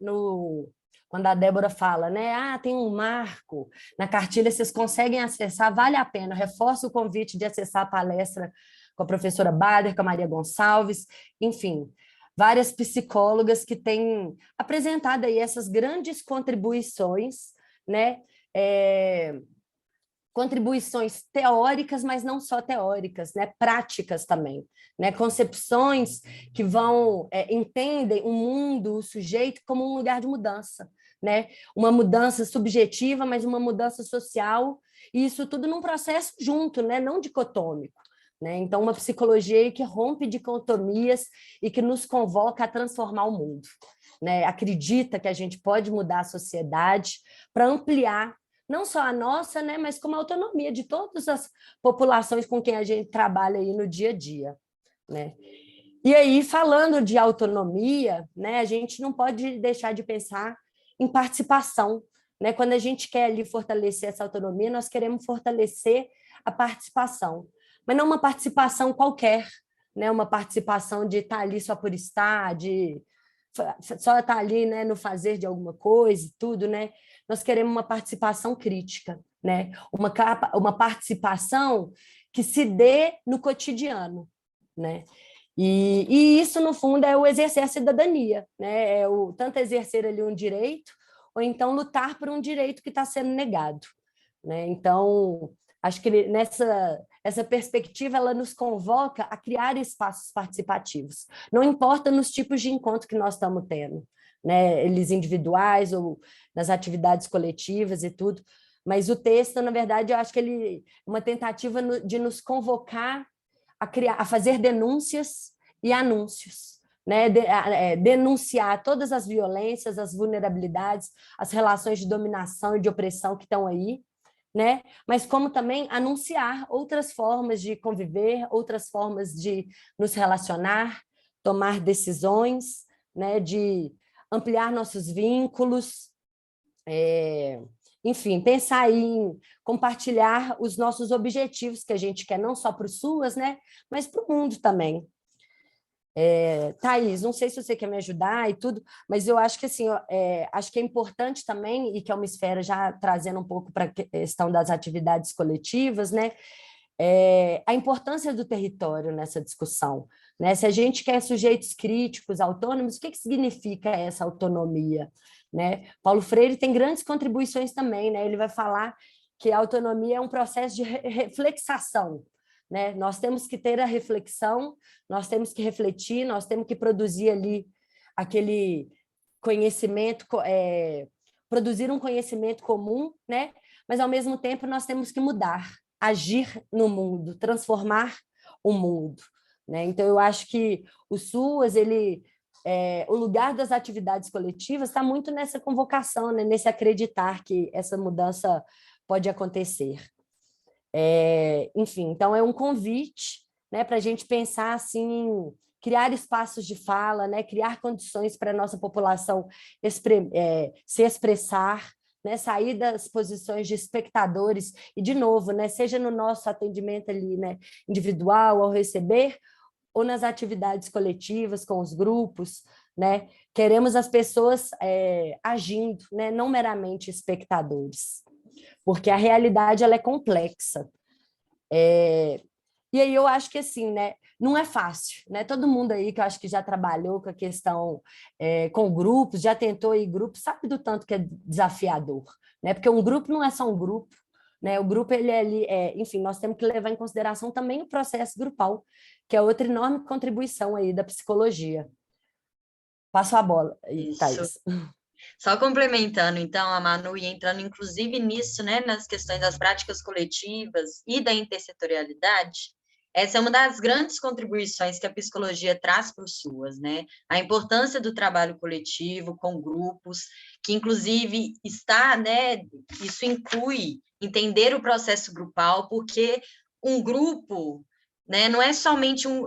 quando a Débora fala, né, tem um marco na cartilha, vocês conseguem acessar, vale a pena, reforço o convite de acessar a palestra com a professora Bader, com a Maria Gonçalves, enfim, várias psicólogas que têm apresentado aí essas grandes contribuições, né, contribuições teóricas, mas não só teóricas, né, práticas também, né, concepções que entendem o mundo, o sujeito como um lugar de mudança, né, uma mudança subjetiva, mas uma mudança social, e isso tudo num processo junto, né, não dicotômico, né, então uma psicologia que rompe dicotomias e que nos convoca a transformar o mundo, né, acredita que a gente pode mudar a sociedade para ampliar não só a nossa, né, mas como a autonomia de todas as populações com quem a gente trabalha aí no dia a dia, né? E aí, falando de autonomia, né, a gente não pode deixar de pensar em participação, né? Quando a gente quer ali fortalecer essa autonomia, nós queremos fortalecer a participação, mas não uma participação qualquer, né? Uma participação de estar ali só por estar, de só estar ali, né, no fazer de alguma coisa e tudo, né? Nós queremos uma participação crítica, né? Uma participação que se dê no cotidiano, né? E isso, no fundo, é o exercer a cidadania, né? Tanto exercer ali um direito, ou então lutar por um direito que está sendo negado, né? Então, acho que essa perspectiva ela nos convoca a criar espaços participativos. Não importa nos tipos de encontro que nós estamos tendo, né? Eles individuais ou nas atividades coletivas e tudo, mas o texto, na verdade, eu acho que ele é uma tentativa de nos convocar a fazer denúncias e anúncios, né? Denunciar todas as violências, as vulnerabilidades, as relações de dominação e de opressão que estão aí, né? Mas como também anunciar outras formas de conviver, outras formas de nos relacionar, tomar decisões, né? De ampliar nossos vínculos, enfim, pensar em compartilhar os nossos objetivos que a gente quer, não só para os SUAS, né? Mas para o mundo também. Thaís, não sei se você quer me ajudar e tudo, mas eu acho que assim, acho que é importante também, e que é uma esfera já trazendo um pouco para a questão das atividades coletivas, né? A importância do território nessa discussão, né? Se a gente quer sujeitos críticos, autônomos, o que significa essa autonomia, né? Paulo Freire tem grandes contribuições também, né? Ele vai falar que a autonomia é um processo de reflexação, né? Nós temos que ter a reflexão, nós temos que refletir, nós temos que produzir ali aquele conhecimento, produzir um conhecimento comum, né? Mas, ao mesmo tempo, nós temos que mudar, agir no mundo, transformar o mundo, né? Então, eu acho que o SUAS, o lugar das atividades coletivas está muito nessa convocação, né? Nesse acreditar que essa mudança pode acontecer. Enfim, então é um convite, né, para a gente pensar assim, criar espaços de fala, né, criar condições para a nossa população se expressar, né, sair das posições de espectadores e, de novo, né, seja no nosso atendimento ali, né, individual, ao receber, ou nas atividades coletivas com os grupos, né, queremos as pessoas agindo, né, não meramente espectadores, porque a realidade ela é complexa. E aí eu acho que assim, né, não é fácil, né? Todo mundo aí que eu acho que já trabalhou com a questão com grupos, já tentou ir grupos, sabe do tanto que é desafiador, né? Porque um grupo não é só um grupo, né? O grupo ele é ali, enfim, nós temos que levar em consideração também o processo grupal, que é outra enorme contribuição aí da psicologia. Passo a bola, Thaís. Só complementando, então, a Manu, e entrando inclusive nisso, né, nas questões das práticas coletivas e da intersetorialidade, essa é uma das grandes contribuições que a psicologia traz para o SUAS, né? A importância do trabalho coletivo com grupos, que inclusive está, né? Isso inclui entender o processo grupal, porque um grupo, né, não é somente um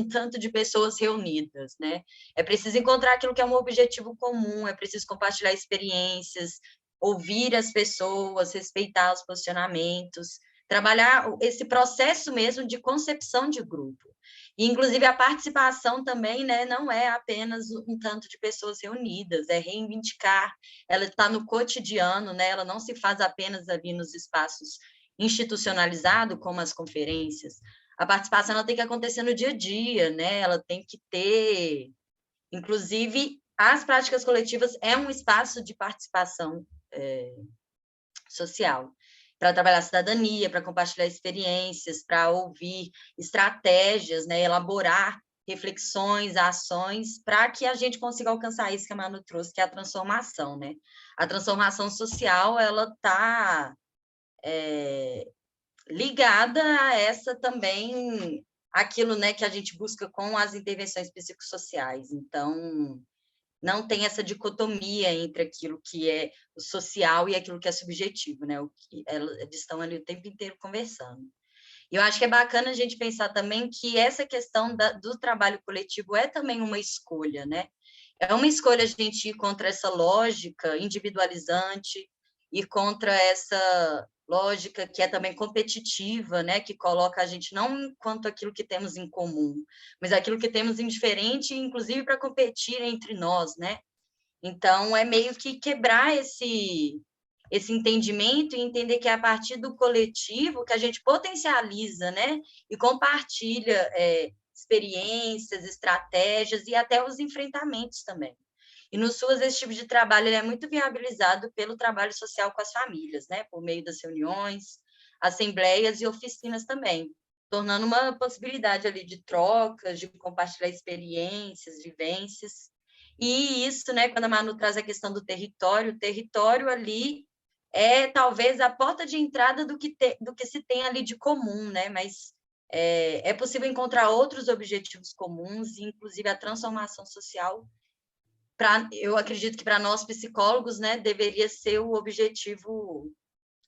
tanto de pessoas reunidas, né? É preciso encontrar aquilo que é um objetivo comum, é preciso compartilhar experiências, ouvir as pessoas, respeitar os posicionamentos, trabalhar esse processo mesmo de concepção de grupo. E, inclusive, a participação também, né, não é apenas um tanto de pessoas reunidas, é reivindicar, ela está no cotidiano, né, ela não se faz apenas ali nos espaços institucionalizados, como as conferências. A participação ela tem que acontecer no dia a dia, né, ela tem que ter... Inclusive, as práticas coletivas é um espaço de participação social, para trabalhar a cidadania, para compartilhar experiências, para ouvir estratégias, né, elaborar reflexões, ações, para que a gente consiga alcançar isso que a Manu trouxe, que é a transformação, né? A transformação social, ela está ligada a essa também, aquilo, né, que a gente busca com as intervenções psicossociais. Então, não tem essa dicotomia entre aquilo que é o social e aquilo que é subjetivo, né? Eles estão ali o tempo inteiro conversando. E eu acho que é bacana a gente pensar também que essa questão do trabalho coletivo é também uma escolha, né? É uma escolha a gente ir contra essa lógica individualizante e contra essa lógica que é também competitiva, né? Que coloca a gente não enquanto aquilo que temos em comum, mas aquilo que temos em diferente, inclusive para competir entre nós, né? Então, é meio que quebrar esse entendimento e entender que é a partir do coletivo que a gente potencializa, né? E compartilha experiências, estratégias e até os enfrentamentos também. E no SUAS, esse tipo de trabalho ele é muito viabilizado pelo trabalho social com as famílias, né? Por meio das reuniões, assembleias e oficinas também, tornando uma possibilidade ali de trocas, de compartilhar experiências, vivências. E isso, né, quando a Manu traz a questão do território, o território ali é talvez a porta de entrada do que se tem ali de comum, né? Mas é possível encontrar outros objetivos comuns, inclusive a transformação social. Eu acredito que para nós psicólogos, né, deveria ser o objetivo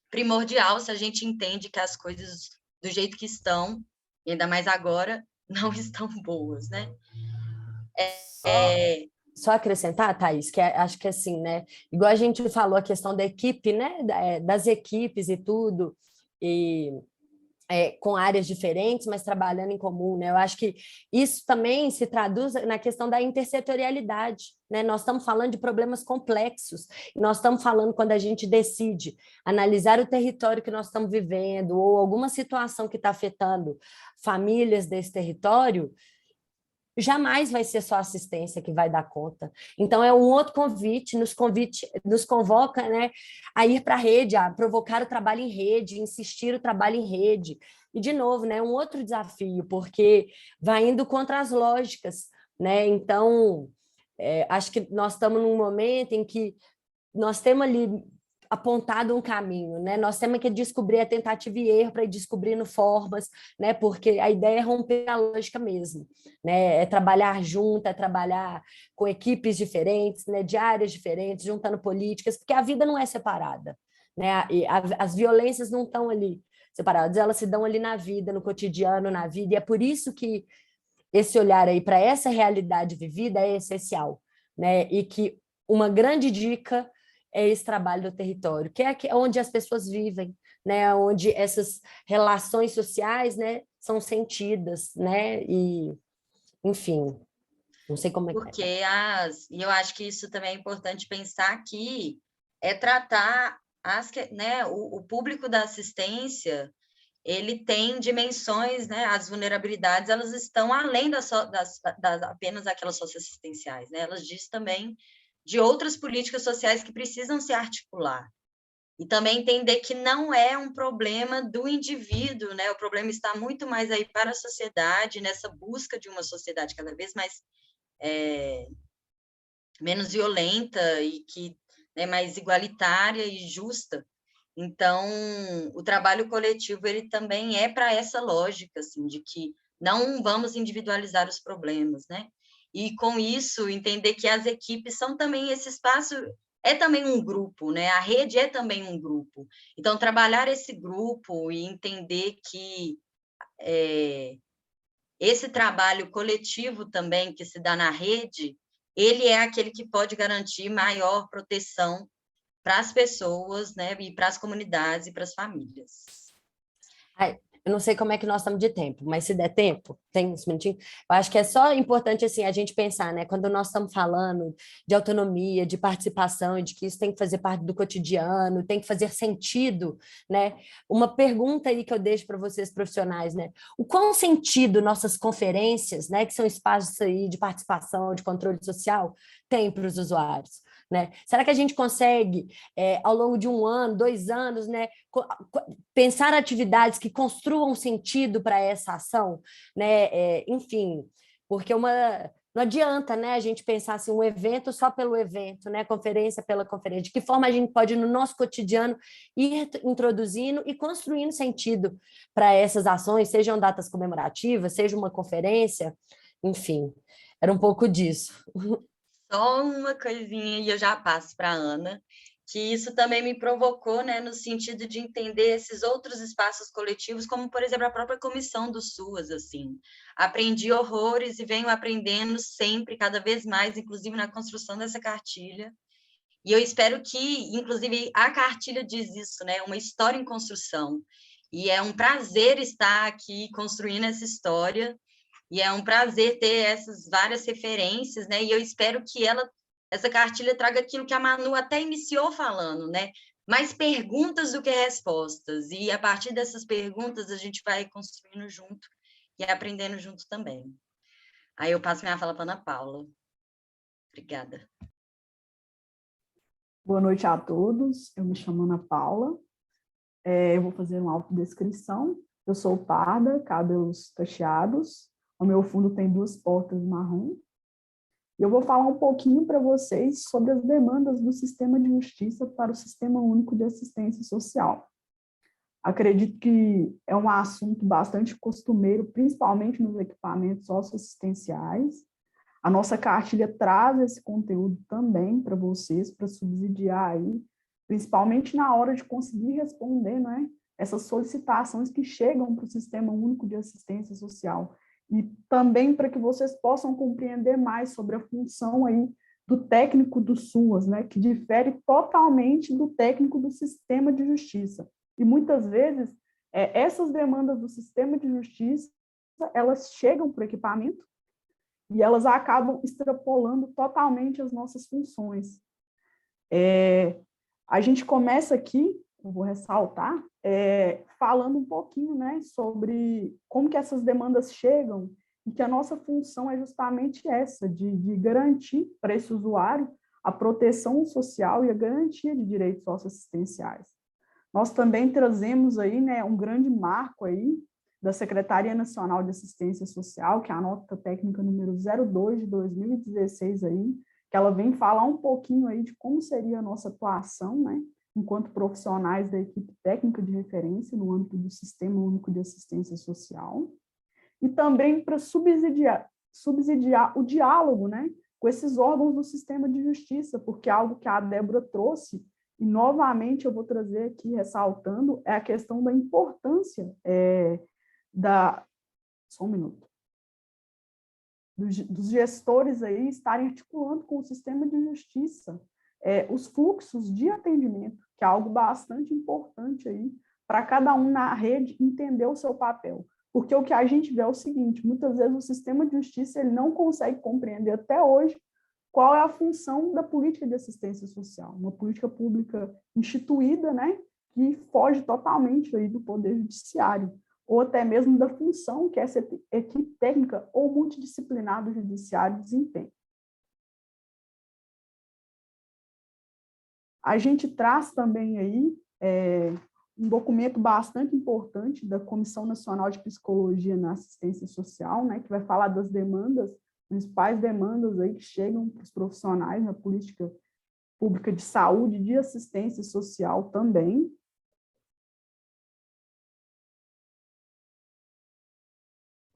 primordial se a gente entende que as coisas do jeito que estão, e ainda mais agora, não estão boas, né? Só acrescentar, Thaís, que acho que assim, né? Igual a gente falou a questão da equipe, né? Das equipes e tudo, e com áreas diferentes, mas trabalhando em comum, né? Eu acho que isso também se traduz na questão da intersetorialidade, né? Nós estamos falando de problemas complexos, e nós estamos falando quando a gente decide analisar o território que nós estamos vivendo ou alguma situação que está afetando famílias desse território, jamais vai ser só assistência que vai dar conta. Então, é um outro convite, nos convoca, né, a ir para a rede, a provocar o trabalho em rede, insistir o trabalho em rede. E, de novo, né, um outro desafio, porque vai indo contra as lógicas, né? Então, acho que nós estamos num momento em que nós temos ali apontado um caminho, né? Nós temos que descobrir a tentativa e erro para ir descobrindo formas, né? Porque a ideia é romper a lógica mesmo, né? É trabalhar junto, é trabalhar com equipes diferentes, né? De áreas diferentes, juntando políticas, porque a vida não é separada, né? As violências não estão ali separadas, elas se dão ali na vida, no cotidiano, na vida, e é por isso que esse olhar aí para essa realidade vivida é essencial, né? E que uma grande dica é esse trabalho do território, que é onde as pessoas vivem, né? Onde essas relações sociais, né, são sentidas, né? E, enfim, não sei como é que é. E eu acho que isso também é importante pensar que é tratar né, o público da assistência, ele tem dimensões, né? As vulnerabilidades, elas estão além das apenas aquelas socioassistenciais, né? Elas dizem também de outras políticas sociais que precisam se articular. E também entender que não é um problema do indivíduo, né? O problema está muito mais aí para a sociedade, nessa busca de uma sociedade cada vez mais menos violenta e que é mais igualitária e justa. Então, o trabalho coletivo ele também é para essa lógica, assim, de que não vamos individualizar os problemas, né? E com isso entender que as equipes são também esse espaço, é também um grupo, né? A rede é também um grupo. Então, trabalhar esse grupo e entender que esse trabalho coletivo também que se dá na rede, ele é aquele que pode garantir maior proteção para as pessoas, né, e para as comunidades e para as famílias. Ai, eu não sei como é que nós estamos de tempo, mas se der tempo, tem uns minutinhos. Eu acho que é só importante assim a gente pensar, né? Quando nós estamos falando de autonomia, de participação, e de que isso tem que fazer parte do cotidiano, tem que fazer sentido, né? Uma pergunta aí que eu deixo para vocês profissionais, né? O qual sentido nossas conferências, né, que são espaços aí de participação, de controle social, tem para os usuários? Né? Será que a gente consegue, ao longo de 1 ano, 2 anos, né, pensar atividades que construam sentido para essa ação? Né? Enfim, porque não adianta, né, a gente pensar assim, um evento só pelo evento, né, conferência pela conferência. De que forma a gente pode, no nosso cotidiano, ir introduzindo e construindo sentido para essas ações, sejam datas comemorativas, seja uma conferência, enfim, era um pouco disso. Só uma coisinha e eu já passo para a Ana, que isso também me provocou, né, no sentido de entender esses outros espaços coletivos, como, por exemplo, a própria comissão do SUAS, assim. Aprendi horrores e venho aprendendo sempre, cada vez mais, inclusive na construção dessa cartilha. E eu espero que, inclusive, a cartilha diz isso, né, uma história em construção. E é um prazer estar aqui construindo essa história. E é um prazer ter essas várias referências, né? E eu espero que essa cartilha traga aquilo que a Manu até iniciou falando, né? Mais perguntas do que respostas. E a partir dessas perguntas a gente vai construindo junto e aprendendo junto também. Aí eu passo minha fala para a Ana Paula. Obrigada. Boa noite a todos. Eu me chamo Ana Paula. Eu vou fazer uma autodescrição. Eu sou parda, cabelos cacheados. Ao meu fundo tem 2 portas marrom. E eu vou falar um pouquinho para vocês sobre as demandas do sistema de justiça para o Sistema Único de Assistência Social. Acredito que é um assunto bastante costumeiro, principalmente nos equipamentos socioassistenciais. A nossa cartilha traz esse conteúdo também para vocês, para subsidiar aí, principalmente na hora de conseguir responder, né, essas solicitações que chegam para o Sistema Único de Assistência Social. E também para que vocês possam compreender mais sobre a função aí do técnico do SUAS, né, que difere totalmente do técnico do sistema de justiça. E muitas vezes, essas demandas do sistema de justiça, elas chegam para o equipamento e elas acabam extrapolando totalmente as nossas funções. A gente começa aqui, eu vou ressaltar, falando um pouquinho, né, sobre como que essas demandas chegam e que a nossa função é justamente essa, de garantir para esse usuário a proteção social e a garantia de direitos socioassistenciais. Nós também trazemos aí, né, um grande marco aí da Secretaria Nacional de Assistência Social, que é a nota técnica número 02 de 2016 aí, que ela vem falar um pouquinho aí de como seria a nossa atuação, né, enquanto profissionais da equipe técnica de referência no âmbito do Sistema Único de Assistência Social, e também para subsidiar o diálogo, né, com esses órgãos do sistema de justiça, porque algo que a Débora trouxe, e novamente eu vou trazer aqui, ressaltando, é a questão da importância só um minuto, dos gestores aí estarem articulando com o sistema de justiça os fluxos de atendimento, que é algo bastante importante aí para cada um na rede entender o seu papel. Porque o que a gente vê é o seguinte, muitas vezes o sistema de justiça ele não consegue compreender até hoje qual é a função da política de assistência social, uma política pública instituída, né, que foge totalmente aí do poder judiciário, ou até mesmo da função que essa equipe técnica ou multidisciplinar do judiciário desempenha. A gente traz também aí um documento bastante importante da Comissão Nacional de Psicologia na Assistência Social, né, que vai falar das demandas, principais demandas aí que chegam para os profissionais na política pública de saúde e de assistência social também.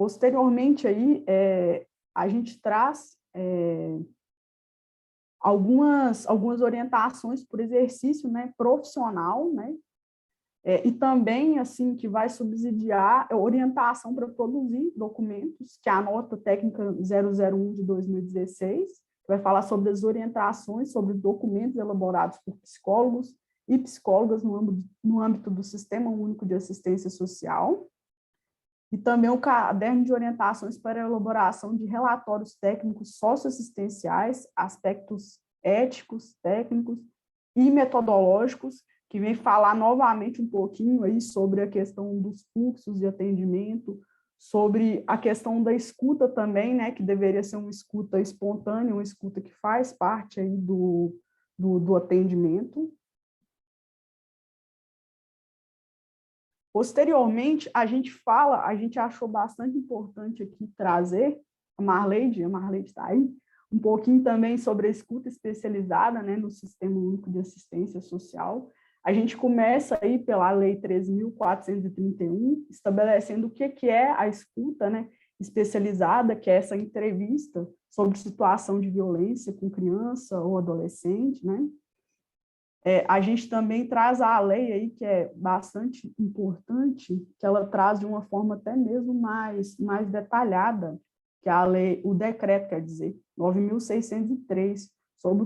Posteriormente, aí, a gente traz algumas orientações por exercício, né, profissional, né, e também, assim, que vai subsidiar a orientação para produzir documentos, que é a nota técnica 001 de 2016, que vai falar sobre as orientações sobre documentos elaborados por psicólogos e psicólogas no âmbito do Sistema Único de Assistência Social, e também o caderno de orientações para a elaboração de relatórios técnicos socioassistenciais, aspectos éticos, técnicos e metodológicos, que vem falar novamente um pouquinho aí sobre a questão dos fluxos de atendimento, sobre a questão da escuta também, né, que deveria ser uma escuta espontânea, uma escuta que faz parte aí do atendimento. Posteriormente, a gente achou bastante importante aqui trazer, a Marleide está aí, um pouquinho também sobre a escuta especializada, né, no Sistema Único de Assistência Social. A gente começa aí pela Lei 3.431, estabelecendo o que é a escuta, né, especializada, que é essa entrevista sobre situação de violência com criança ou adolescente, né? A gente também traz a lei aí, que é bastante importante, que ela traz de uma forma até mesmo mais detalhada, que é a lei, o decreto, quer dizer, 9.603, sobre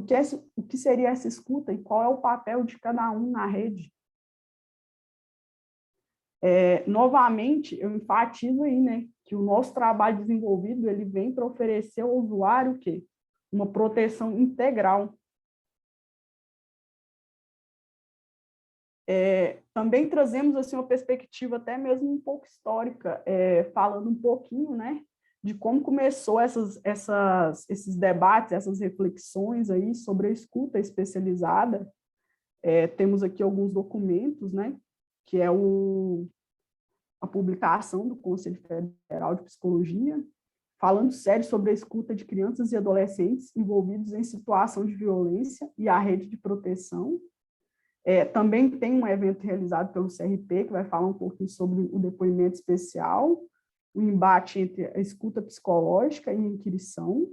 o que seria essa escuta e qual é o papel de cada um na rede. Novamente, eu enfatizo aí, né, que o nosso trabalho desenvolvido, ele vem para oferecer ao usuário o quê? Uma proteção integral. Também trazemos assim, uma perspectiva até mesmo um pouco histórica, falando um pouquinho, né, de como começou esses debates, essas reflexões aí sobre a escuta especializada. Temos aqui alguns documentos, né, que é a publicação do Conselho Federal de Psicologia, falando sério sobre a escuta de crianças e adolescentes envolvidos em situação de violência e a rede de proteção. Também tem um evento realizado pelo CRP, que vai falar um pouquinho sobre o depoimento especial, o embate entre a escuta psicológica e a inquirição.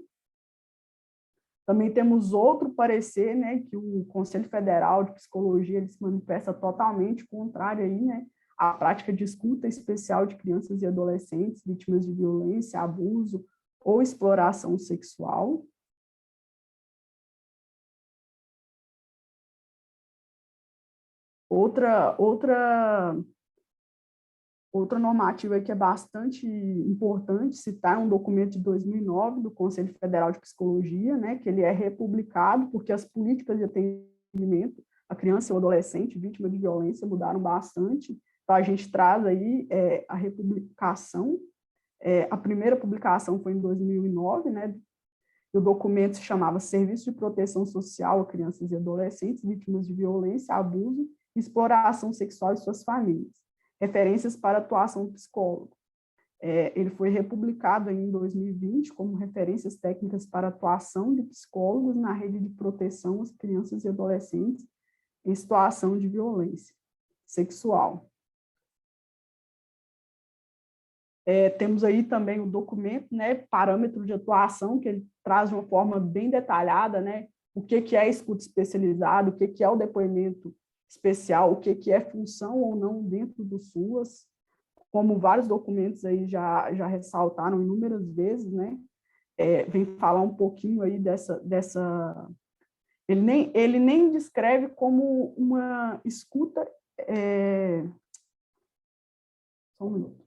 Também temos outro parecer, né, que o Conselho Federal de Psicologia ele se manifesta totalmente contrário aí, né, à prática de escuta especial de crianças e adolescentes vítimas de violência, abuso ou exploração sexual. Outra normativa que é bastante importante citar é um documento de 2009 do Conselho Federal de Psicologia, né, que ele é republicado porque as políticas de atendimento à criança e ao adolescente vítima de violência mudaram bastante. Então, a gente traz aí a republicação. A primeira publicação foi em 2009, né, e o documento se chamava Serviço de Proteção Social a Crianças e Adolescentes vítimas de violência, abuso e exploração sexual e suas famílias. Referências para atuação do psicólogo. Ele foi republicado em 2020 como referências técnicas para atuação de psicólogos na rede de proteção às crianças e adolescentes em situação de violência sexual. Temos aí também o documento, né, parâmetro de atuação, que ele traz de uma forma bem detalhada, né, o que é escuta especializada, o que é o depoimento especial, o que é função ou não dentro do SUAS, como vários documentos aí já ressaltaram inúmeras vezes, né? Vem falar um pouquinho aí dessa... Ele nem descreve como uma escuta... Só um minuto.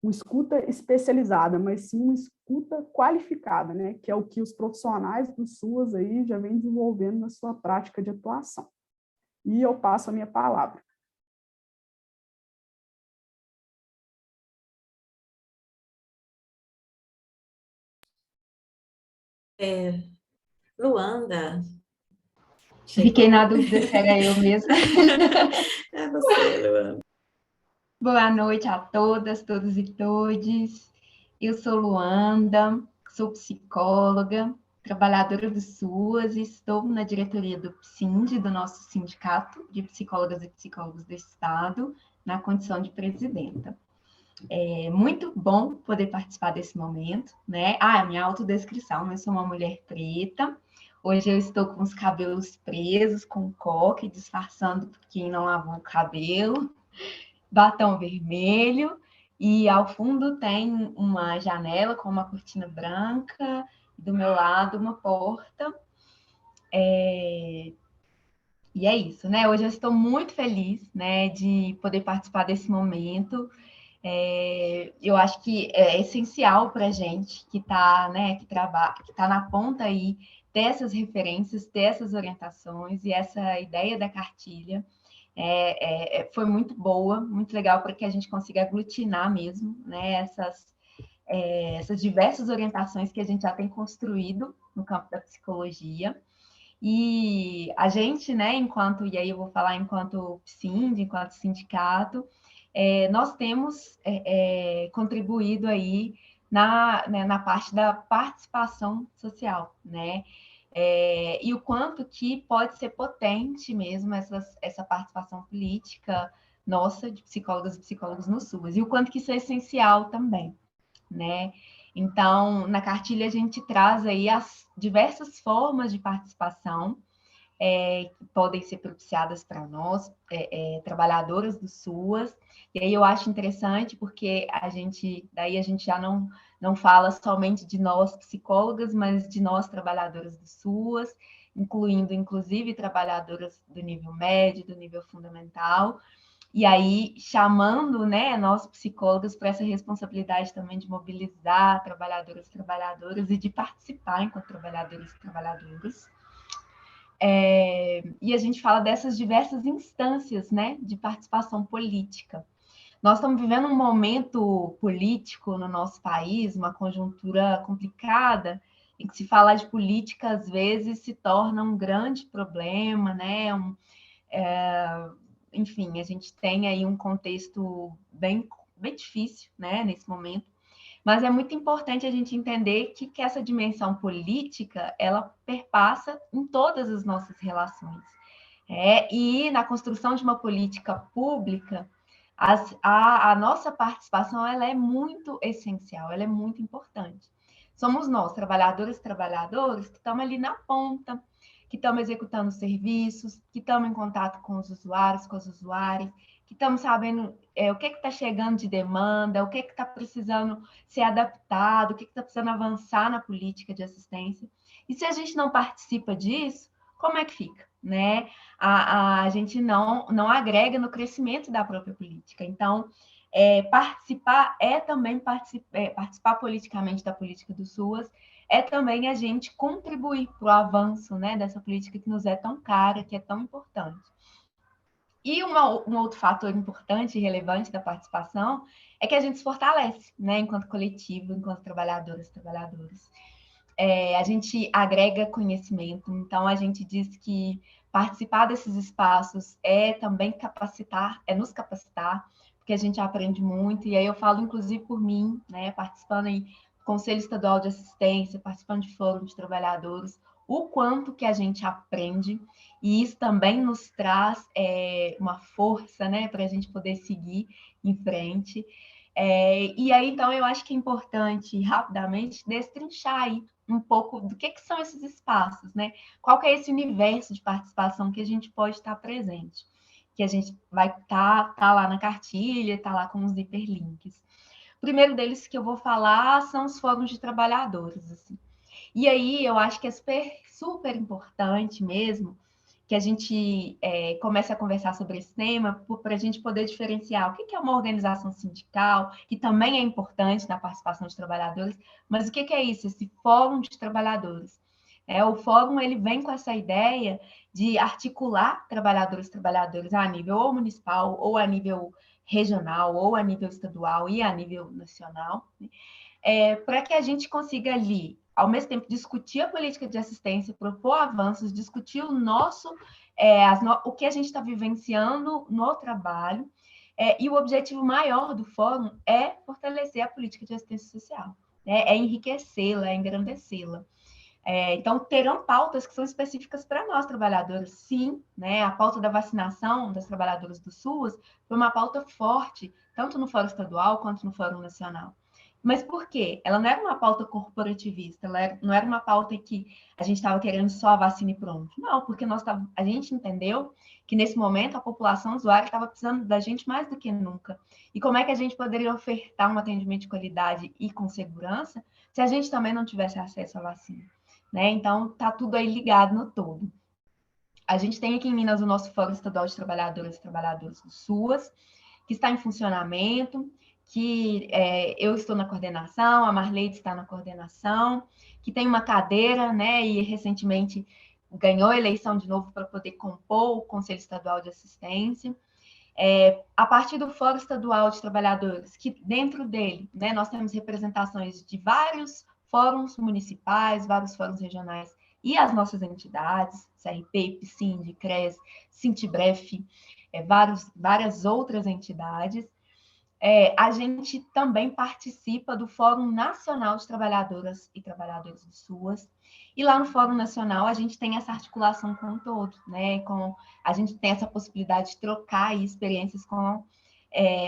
Uma escuta especializada, mas sim uma escuta qualificada, né? Que é o que os profissionais do SUAS aí já vêm desenvolvendo na sua prática de atuação. E eu passo a minha palavra. Luanda. Fiquei na dúvida se era eu mesma. É você, Luanda. Boa noite a todas, todos e todes. Eu sou Luanda, sou psicóloga, trabalhadora do SUAS e estou na diretoria do PSIND, do nosso Sindicato de Psicólogas e Psicólogos do Estado, na condição de presidenta. É muito bom poder participar desse momento, né? Ah, minha autodescrição, eu sou uma mulher preta, hoje eu estou com os cabelos presos, com coque, disfarçando quem não lavou o cabelo, batom vermelho, e ao fundo tem uma janela com uma cortina branca, do meu lado uma porta. E é isso, né? Hoje eu estou muito feliz, né, de poder participar desse momento. Eu acho que é essencial para a gente que está, né, que trabalha, que está na ponta aí dessas referências, dessas orientações, e essa ideia da cartilha foi muito boa, muito legal para que a gente consiga aglutinar mesmo, né, essas diversas orientações que a gente já tem construído no campo da psicologia. E a gente, né, e aí eu vou falar enquanto PSIND, enquanto sindicato, nós temos contribuído aí na parte da participação social, né? E o quanto que pode ser potente mesmo essa participação política nossa, de psicólogas e psicólogos no SUAS, e o quanto que isso é essencial também, né? Então, na cartilha a gente traz aí as diversas formas de participação que podem ser propiciadas para nós, trabalhadoras do SUAS, e aí eu acho interessante porque daí a gente já não fala somente de nós psicólogas, mas de nós trabalhadoras do SUAS, incluindo inclusive trabalhadoras do nível médio, do nível fundamental, e aí chamando, né, nós psicólogos para essa responsabilidade também de mobilizar trabalhadoras e trabalhadoras e de participar enquanto trabalhadoras e trabalhadoras. E a gente fala dessas diversas instâncias, né, de participação política. Nós estamos vivendo um momento político no nosso país, uma conjuntura complicada, em que se falar de política, às vezes, se torna um grande problema, né? Enfim, a gente tem aí um contexto bem difícil, né, nesse momento. Mas é muito importante a gente entender que essa dimensão política, ela perpassa em todas as nossas relações. E na construção de uma política pública, a nossa participação ela é muito essencial, ela é muito importante. Somos nós, trabalhadoras e trabalhadores, que estamos ali na ponta, que estamos executando serviços, que estamos em contato com os usuários, com as usuárias, que estamos sabendo o que está chegando de demanda, o que está precisando ser adaptado, o que está precisando avançar na política de assistência. E se a gente não participa disso, como é que fica? Né? A gente não agrega no crescimento da própria política. Então, participar é também participar politicamente da política do SUAS, é também a gente contribuir para o avanço, né, dessa política que nos é tão cara, que é tão importante. E um outro fator importante e relevante da participação é que a gente se fortalece, né, enquanto coletivo, enquanto trabalhadoras e trabalhadores. A gente agrega conhecimento, então a gente diz que participar desses espaços é também nos capacitar, porque a gente aprende muito, e aí eu falo inclusive por mim, né, participando em Conselho Estadual de Assistência, participando de fórum de trabalhadores, o quanto que a gente aprende, e isso também nos traz uma força, né, para a gente poder seguir em frente. E aí, então, eu acho que é importante, rapidamente, destrinchar aí um pouco do que são esses espaços, né? Qual que é esse universo de participação que a gente pode estar presente, que a gente vai estar lá na cartilha, estar lá com os hiperlinks. O primeiro deles que eu vou falar são os fóruns de trabalhadores, assim. E aí eu acho que é super importante mesmo que a gente comece a conversar sobre esse tema para a gente poder diferenciar o que é uma organização sindical, que também é importante na participação de trabalhadores, mas o que é isso, esse fórum de trabalhadores? O fórum ele vem com essa ideia de articular trabalhadores e trabalhadoras a nível ou municipal, ou a nível regional, ou a nível estadual e a nível nacional, né? Para que a gente consiga ali, ao mesmo tempo, discutir a política de assistência, propor avanços, discutir o que a gente está vivenciando no trabalho, e o objetivo maior do fórum é fortalecer a política de assistência social, né? É enriquecê-la, é engrandecê-la. Então, terão pautas que são específicas para nós, trabalhadores, sim, né? A pauta da vacinação das trabalhadoras do SUS foi uma pauta forte, tanto no Fórum Estadual quanto no Fórum Nacional. Mas por quê? Ela não era uma pauta corporativista, não era uma pauta que a gente estava querendo só a vacina e pronto. Não, porque a gente entendeu que nesse momento a população usuária estava precisando da gente mais do que nunca. E como é que a gente poderia ofertar um atendimento de qualidade e com segurança se a gente também não tivesse acesso à vacina? Né? Então, está tudo aí ligado no todo. A gente tem aqui em Minas o nosso Fórum Estadual de Trabalhadoras e Trabalhadores do SUAS, que está em funcionamento, que eu estou na coordenação, a Marleide está na coordenação, que tem uma cadeira, né, e recentemente ganhou a eleição de novo para poder compor o Conselho Estadual de Assistência. A partir do Fórum Estadual de Trabalhadores, que dentro dele, né, nós temos representações de vários fóruns municipais, vários fóruns regionais e as nossas entidades, CRP, PSIND, CRES, Sintibref, várias outras entidades. A gente também participa do Fórum Nacional de Trabalhadoras e Trabalhadores do SUAS, e lá no Fórum Nacional a gente tem essa articulação com todos, né? A gente tem essa possibilidade de trocar experiências com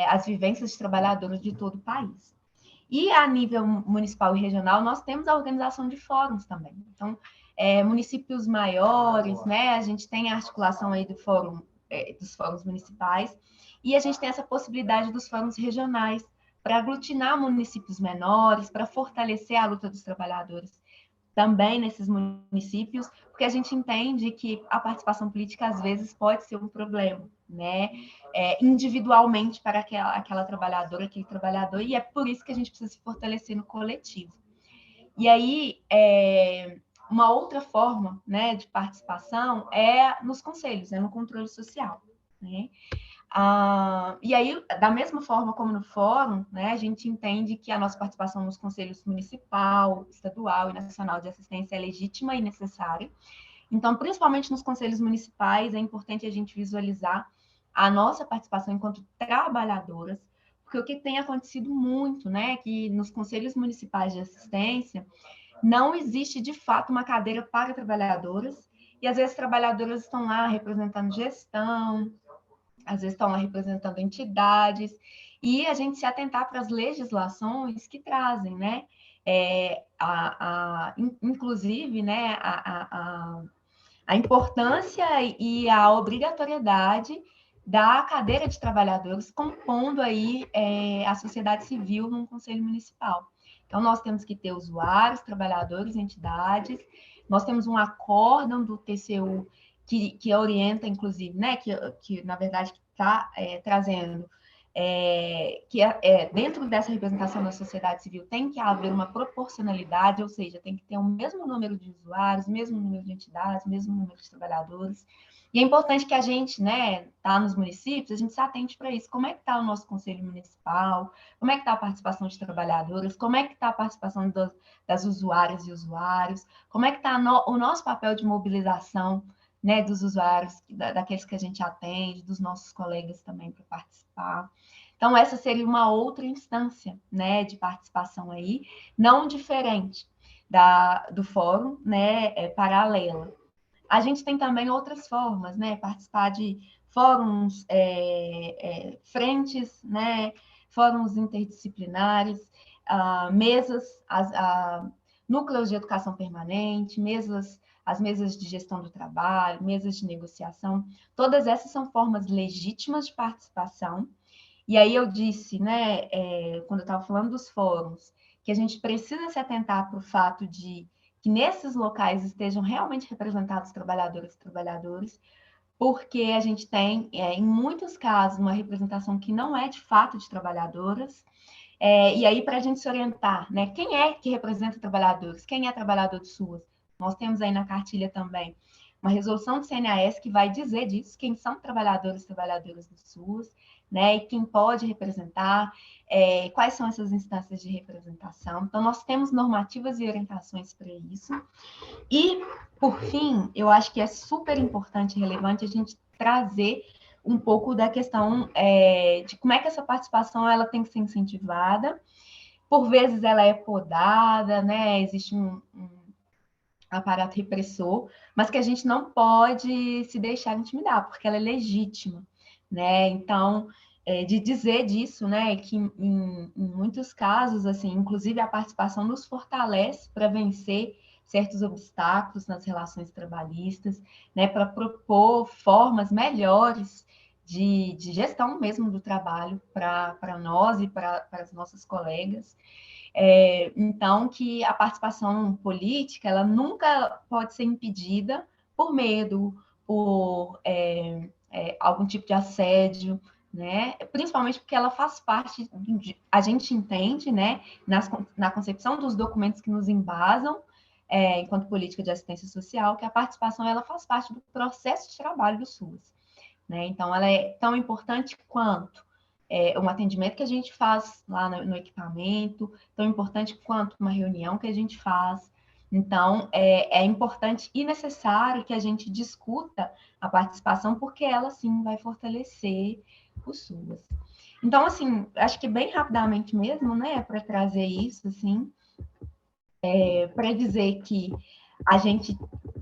as vivências de trabalhadoras de todo o país. E a nível municipal e regional, nós temos a organização de fóruns também. Então, municípios maiores, né? A gente tem a articulação aí dos fóruns municipais, e a gente tem essa possibilidade dos fóruns regionais para aglutinar municípios menores, para fortalecer a luta dos trabalhadores também nesses municípios, porque a gente entende que a participação política às vezes pode ser um problema, né? Individualmente para aquela trabalhadora, aquele trabalhador, e é por isso que a gente precisa se fortalecer no coletivo. E aí, uma outra forma, né, de participação é nos conselhos, no controle social, né? E aí, da mesma forma como no fórum, né, a gente entende que a nossa participação nos conselhos municipal, estadual e nacional de assistência é legítima e necessária. Então, principalmente nos conselhos municipais, é importante a gente visualizar a nossa participação enquanto trabalhadoras, porque o que tem acontecido muito, né, que nos conselhos municipais de assistência não existe, de fato, uma cadeira para trabalhadoras, e às vezes trabalhadoras estão lá representando gestão, às vezes estão lá representando entidades, e a gente se atentar para as legislações que trazem, né? Inclusive, né, a importância e a obrigatoriedade da cadeira de trabalhadores compondo aí a sociedade civil num conselho municipal. Então, nós temos que ter usuários, trabalhadores, entidades, nós temos um acórdão do TCU que orienta, inclusive, né, que na verdade está trazendo, que dentro dessa representação da sociedade civil tem que haver uma proporcionalidade, ou seja, tem que ter o mesmo número de usuários, mesmo número de entidades, mesmo número de trabalhadores. E é importante que a gente, né, tá nos municípios, a gente se atente para isso. Como é que está o nosso conselho municipal? Como é que está a participação de trabalhadoras? Como é que está a participação das usuárias e usuários? Como é que está o nosso papel de mobilização, né, dos usuários, daqueles que a gente atende, dos nossos colegas também para participar? Então, essa seria uma outra instância, né, de participação aí, não diferente do fórum, né, paralela. A gente tem também outras formas, né, participar de fóruns, frentes, né, fóruns interdisciplinares, mesas, núcleos de educação permanente, as mesas de gestão do trabalho, mesas de negociação, todas essas são formas legítimas de participação. E aí eu disse, né, quando eu estava falando dos fóruns, que a gente precisa se atentar para o fato de que nesses locais estejam realmente representados trabalhadoras e trabalhadores, porque a gente tem, em muitos casos, uma representação que não é de fato de trabalhadoras, e aí para a gente se orientar, né, quem é que representa trabalhadores, quem é trabalhador de SUAS? Nós temos aí na cartilha também uma resolução do CNAS que vai dizer disso, quem são trabalhadores e trabalhadoras do SUAS, né, e quem pode representar, quais são essas instâncias de representação. Então, nós temos normativas e orientações para isso. E, por fim, eu acho que é super importante e relevante a gente trazer um pouco da questão de como é que essa participação ela tem que ser incentivada. Por vezes, ela é podada, né, existe aparato repressor, mas que a gente não pode se deixar intimidar, porque ela é legítima, né? Então, de dizer disso, né, que em muitos casos, assim, inclusive a participação nos fortalece para vencer certos obstáculos nas relações trabalhistas, né, para propor formas melhores de gestão mesmo do trabalho para nós e para as nossas colegas. Então, que a participação política, ela nunca pode ser impedida por medo, por algum tipo de assédio, né? Principalmente porque ela faz parte, a gente entende, né, na concepção dos documentos que nos embasam, enquanto política de assistência social, que a participação ela faz parte do processo de trabalho do SUS, né? Então, ela é tão importante quanto um atendimento que a gente faz lá no equipamento, tão importante quanto uma reunião que a gente faz. Então, é importante e necessário que a gente discuta a participação, porque ela, sim, vai fortalecer o SUS. Então, assim, acho que bem rapidamente mesmo, né, para trazer isso, assim, para dizer que a gente,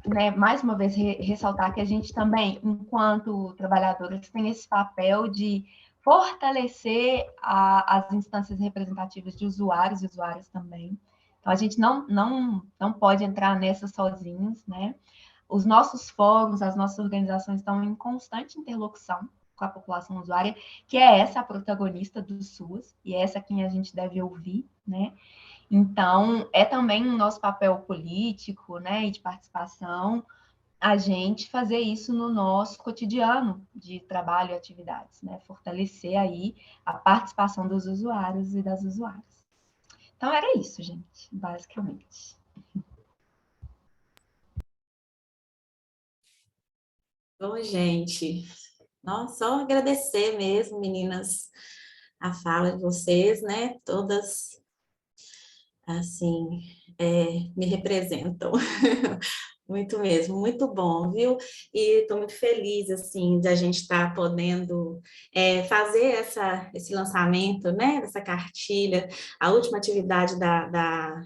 né, mais uma vez, ressaltar que a gente também, enquanto trabalhadores, tem esse papel de fortalecer as instâncias representativas de usuários e usuárias também. Então, a gente não pode entrar nessa sozinhos, né? Os nossos fóruns, as nossas organizações estão em constante interlocução com a população usuária, que é essa a protagonista do SUS, e é essa quem a gente deve ouvir, né? Então, é também o nosso papel político, né, e de participação, a gente fazer isso no nosso cotidiano de trabalho e atividades, né, fortalecer aí a participação dos usuários e das usuárias. Então, era isso, gente, basicamente. Bom, gente, nossa, só agradecer mesmo, meninas, a fala de vocês, né? Todas, assim, me representam. Muito mesmo, muito bom, viu? E estou muito feliz, assim, de a gente estar podendo fazer esse lançamento, né? Dessa cartilha, a última atividade da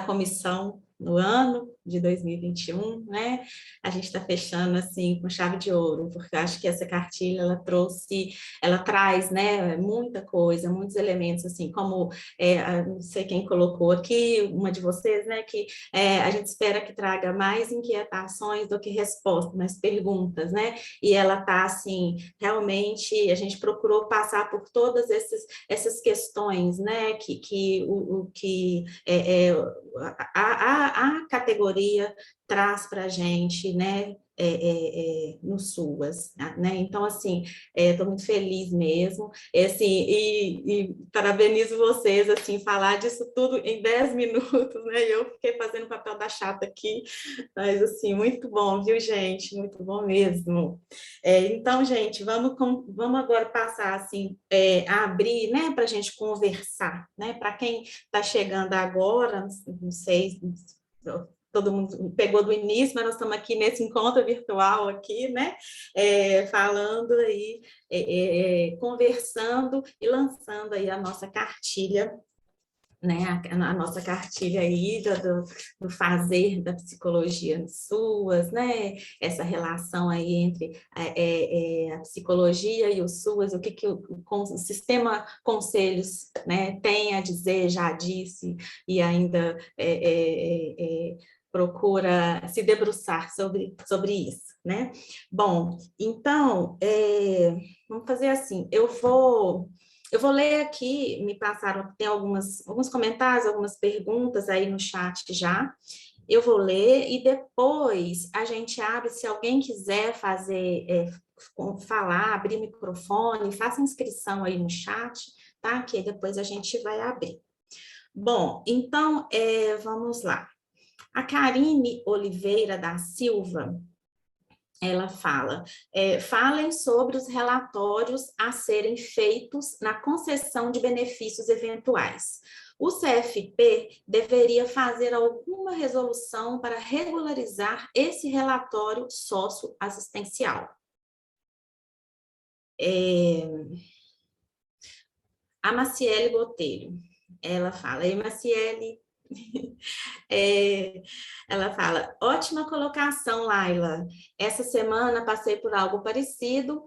comissão no ano de 2021, né? A gente está fechando assim com chave de ouro, porque eu acho que essa cartilha ela traz, né, muita coisa, muitos elementos assim, como não sei quem colocou aqui, uma de vocês, né, que a gente espera que traga mais inquietações do que respostas, mais perguntas, né? E ela tá assim, realmente a gente procurou passar por todas essas questões, né, que a categoria traz para a gente, né, no SUAS, né? Então, assim, estou muito feliz mesmo, assim, e parabenizo vocês, assim, falar disso tudo em 10 minutos, né? E eu fiquei fazendo o papel da chata aqui, mas, assim, muito bom, viu, gente? Muito bom mesmo. Então, gente, vamos agora passar, assim, a abrir, né, para a gente conversar, né? Para quem está chegando agora, não sei, todo mundo pegou do início, mas nós estamos aqui nesse encontro virtual aqui, né, falando aí, conversando e lançando aí a nossa cartilha, né, a nossa cartilha aí do fazer da psicologia SUAS, né, essa relação aí entre a psicologia e o SUAS, o que o sistema conselhos, né, tem a dizer, já disse, e ainda procura se debruçar sobre isso, né? Bom, então, vamos fazer assim, eu vou ler aqui, me passaram, tem alguns comentários, algumas perguntas aí no chat já, eu vou ler e depois a gente abre, se alguém quiser falar, abrir o microfone, faça inscrição aí no chat, tá? Que depois a gente vai abrir. Bom, então, vamos lá. A Karine Oliveira da Silva, ela fala, falem sobre os relatórios a serem feitos na concessão de benefícios eventuais. O CFP deveria fazer alguma resolução para regularizar esse relatório socioassistencial. A Maciele Botelho, ela fala, Maciele, Ela fala, ótima colocação, Laila. Essa semana passei por algo parecido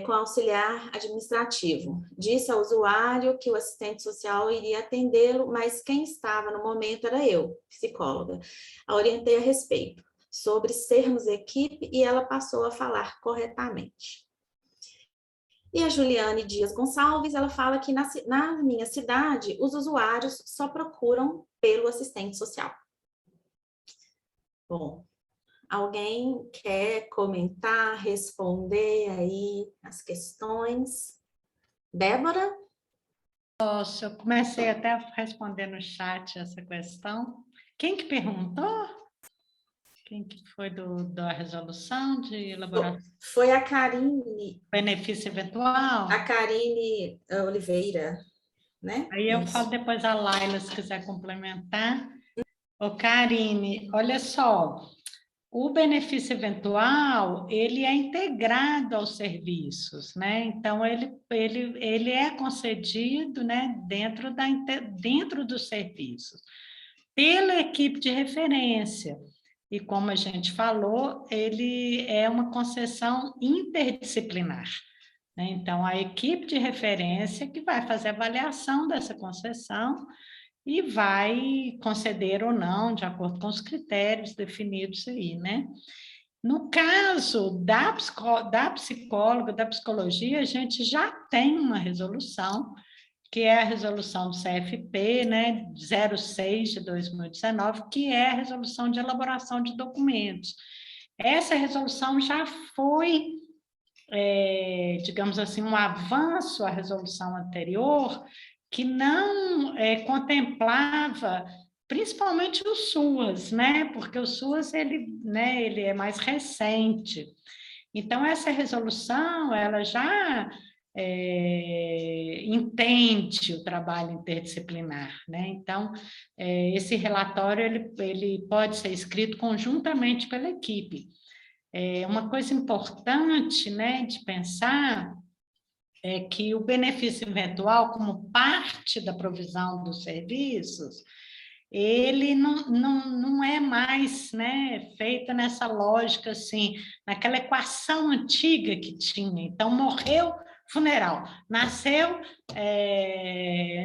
com auxiliar administrativo. Disse ao usuário que o assistente social iria atendê-lo, mas quem estava no momento era eu, psicóloga. A orientei a respeito, sobre sermos equipe, e ela passou a falar corretamente. E a Juliane Dias Gonçalves, ela fala que na minha cidade, os usuários só procuram pelo assistente social. Bom, alguém quer comentar, responder aí as questões? Débora? Posso, eu comecei até a responder no chat essa questão. Quem que perguntou? Quem que foi da resolução de elaboração? Foi a Karine. Benefício eventual? A Karine Oliveira, né? Aí eu Isso. falo depois a Laila, se quiser complementar. Ô, Karine, olha só, o benefício eventual, ele é integrado aos serviços, né? Então, ele é concedido, né, dentro dos serviços, pela equipe de referência. E como a gente falou, ele é uma concessão interdisciplinar, né? Então, a equipe de referência que vai fazer a avaliação dessa concessão e vai conceder ou não, de acordo com os critérios definidos aí, né? No caso da psicóloga, da psicologia, a gente já tem uma resolução, que é a resolução do CFP, né, 06 de 2019, que é a resolução de elaboração de documentos. Essa resolução já foi, digamos assim, um avanço à resolução anterior, que não contemplava principalmente o SUAS, né? Porque o SUAS ele é mais recente. Então, essa resolução ela já entende o trabalho interdisciplinar, né? Então, esse relatório ele pode ser escrito conjuntamente pela equipe. Uma coisa importante, né, de pensar é que o benefício eventual, como parte da provisão dos serviços, ele não é mais, né, feito nessa lógica, assim, naquela equação antiga que tinha. Então, morreu, funeral. Nasceu,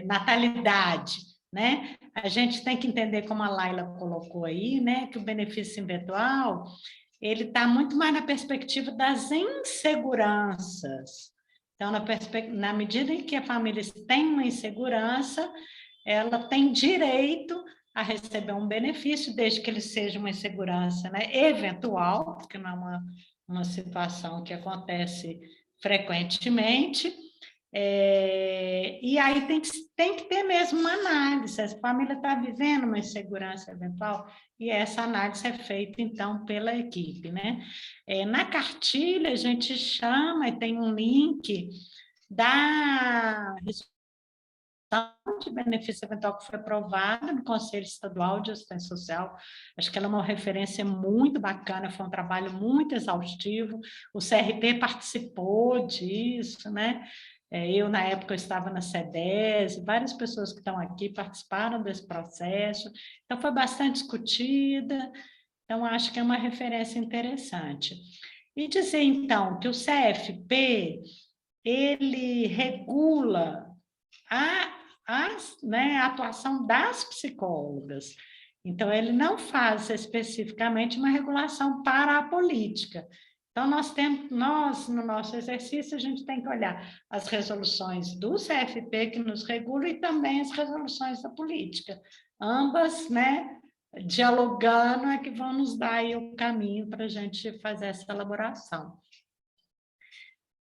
natalidade, né? A gente tem que entender, como a Laila colocou aí, né, que o benefício eventual ele está muito mais na perspectiva das inseguranças. Então, na medida em que a família tem uma insegurança, ela tem direito a receber um benefício, desde que ele seja uma insegurança, né, eventual, porque não é uma situação que acontece frequentemente. E aí tem que ter mesmo uma análise, essa família está vivendo uma insegurança eventual, e essa análise é feita, então, pela equipe, né? Na cartilha, a gente chama, e tem um link da resolução de benefício eventual que foi aprovada no Conselho Estadual de Assistência Social. Acho que ela é uma referência muito bacana, foi um trabalho muito exaustivo, o CRP participou disso, né? Eu, na época, eu estava na CEDES, várias pessoas que estão aqui participaram desse processo, então foi bastante discutida, então acho que é uma referência interessante. E dizer, então, que o CFP, ele regula a atuação das psicólogas, então ele não faz especificamente uma regulação para a política. Então, no nosso exercício, a gente tem que olhar as resoluções do CFP que nos regulam e também as resoluções da política. Ambas, né, dialogando é que vão nos dar aí o caminho para a gente fazer essa elaboração.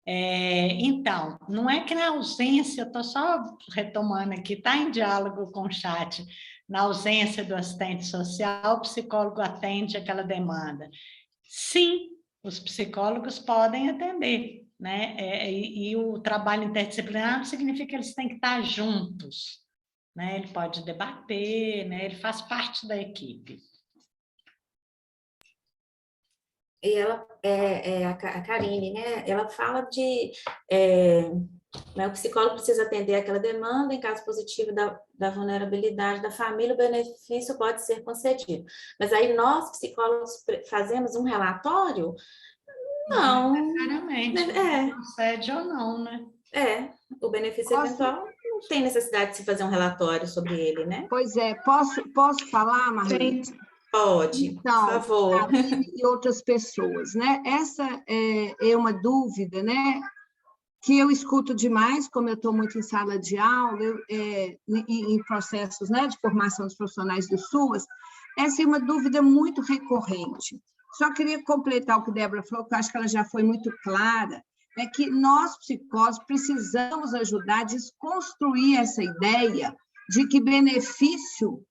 Então, não é que na ausência, eu estou só retomando aqui, está em diálogo com o chat, na ausência do assistente social, o psicólogo atende aquela demanda. Sim, os psicólogos podem atender, né? E o trabalho interdisciplinar significa que eles têm que estar juntos, né? Ele pode debater, né? Ele faz parte da equipe. E ela, a Karine, né? Ela fala Né? O psicólogo precisa atender aquela demanda, em caso positivo da vulnerabilidade da família, o benefício pode ser concedido. Mas aí nós, psicólogos, fazemos um relatório? Não. Necessariamente, concede ou não, né? O benefício eventual não tem necessidade de se fazer um relatório sobre ele, né? Pois é, posso falar, Marlene? Pode, então, por favor. E outras pessoas, né? Essa é uma dúvida, né? Que eu escuto demais, como eu estou muito em sala de aula, em processos, né, de formação dos profissionais do SUAS, essa é uma dúvida muito recorrente. Só queria completar o que a Débora falou, que eu acho que ela já foi muito clara, é que nós, psicólogos, precisamos ajudar a desconstruir essa ideia de que benefício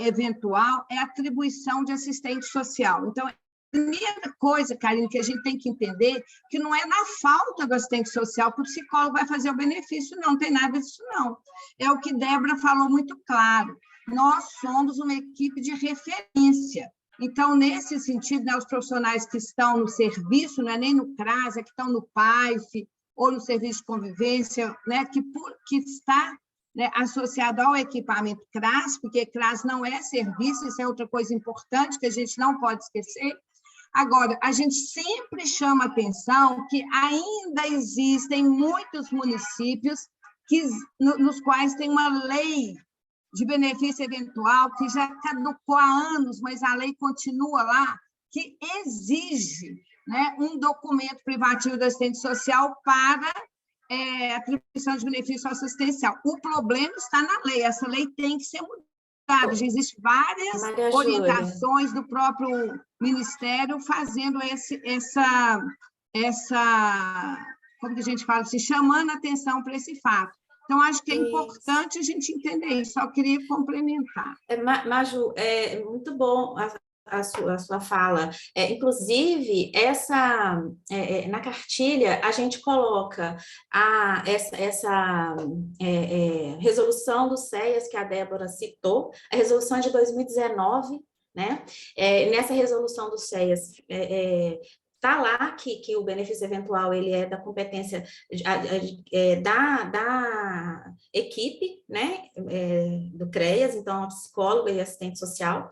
eventual é atribuição de assistente social. Então, a primeira coisa, Karine, que a gente tem que entender que não é na falta do assistente social que o psicólogo vai fazer o benefício, não tem nada disso, não. É o que Débora falou muito claro. Nós somos uma equipe de referência. Então, nesse sentido, né, os profissionais que estão no serviço, não é nem no CRAS, é que estão no PAIF ou no serviço de convivência, né, que está, né, associado ao equipamento CRAS, porque CRAS não é serviço, isso é outra coisa importante que a gente não pode esquecer. Agora, a gente sempre chama atenção que ainda existem muitos municípios nos quais tem uma lei de benefício eventual que já caducou há anos, mas a lei continua lá, que exige, né, um documento privativo do assistente social para atribuição de benefício assistencial. O problema está na lei, essa lei tem que ser mudada. Já existem várias orientações do próprio Ministério fazendo como que a gente fala, chamando a atenção para esse fato. Então, acho que é importante a gente entender isso, só queria complementar. Maju, é muito bom a sua fala. Inclusive, na cartilha, a gente coloca essa resolução do SEAS que a Débora citou, a resolução é de 2019, né? Nessa resolução do SEAS, está lá que o benefício eventual ele é da competência da equipe, né, do CREAS, então a psicóloga e assistente social,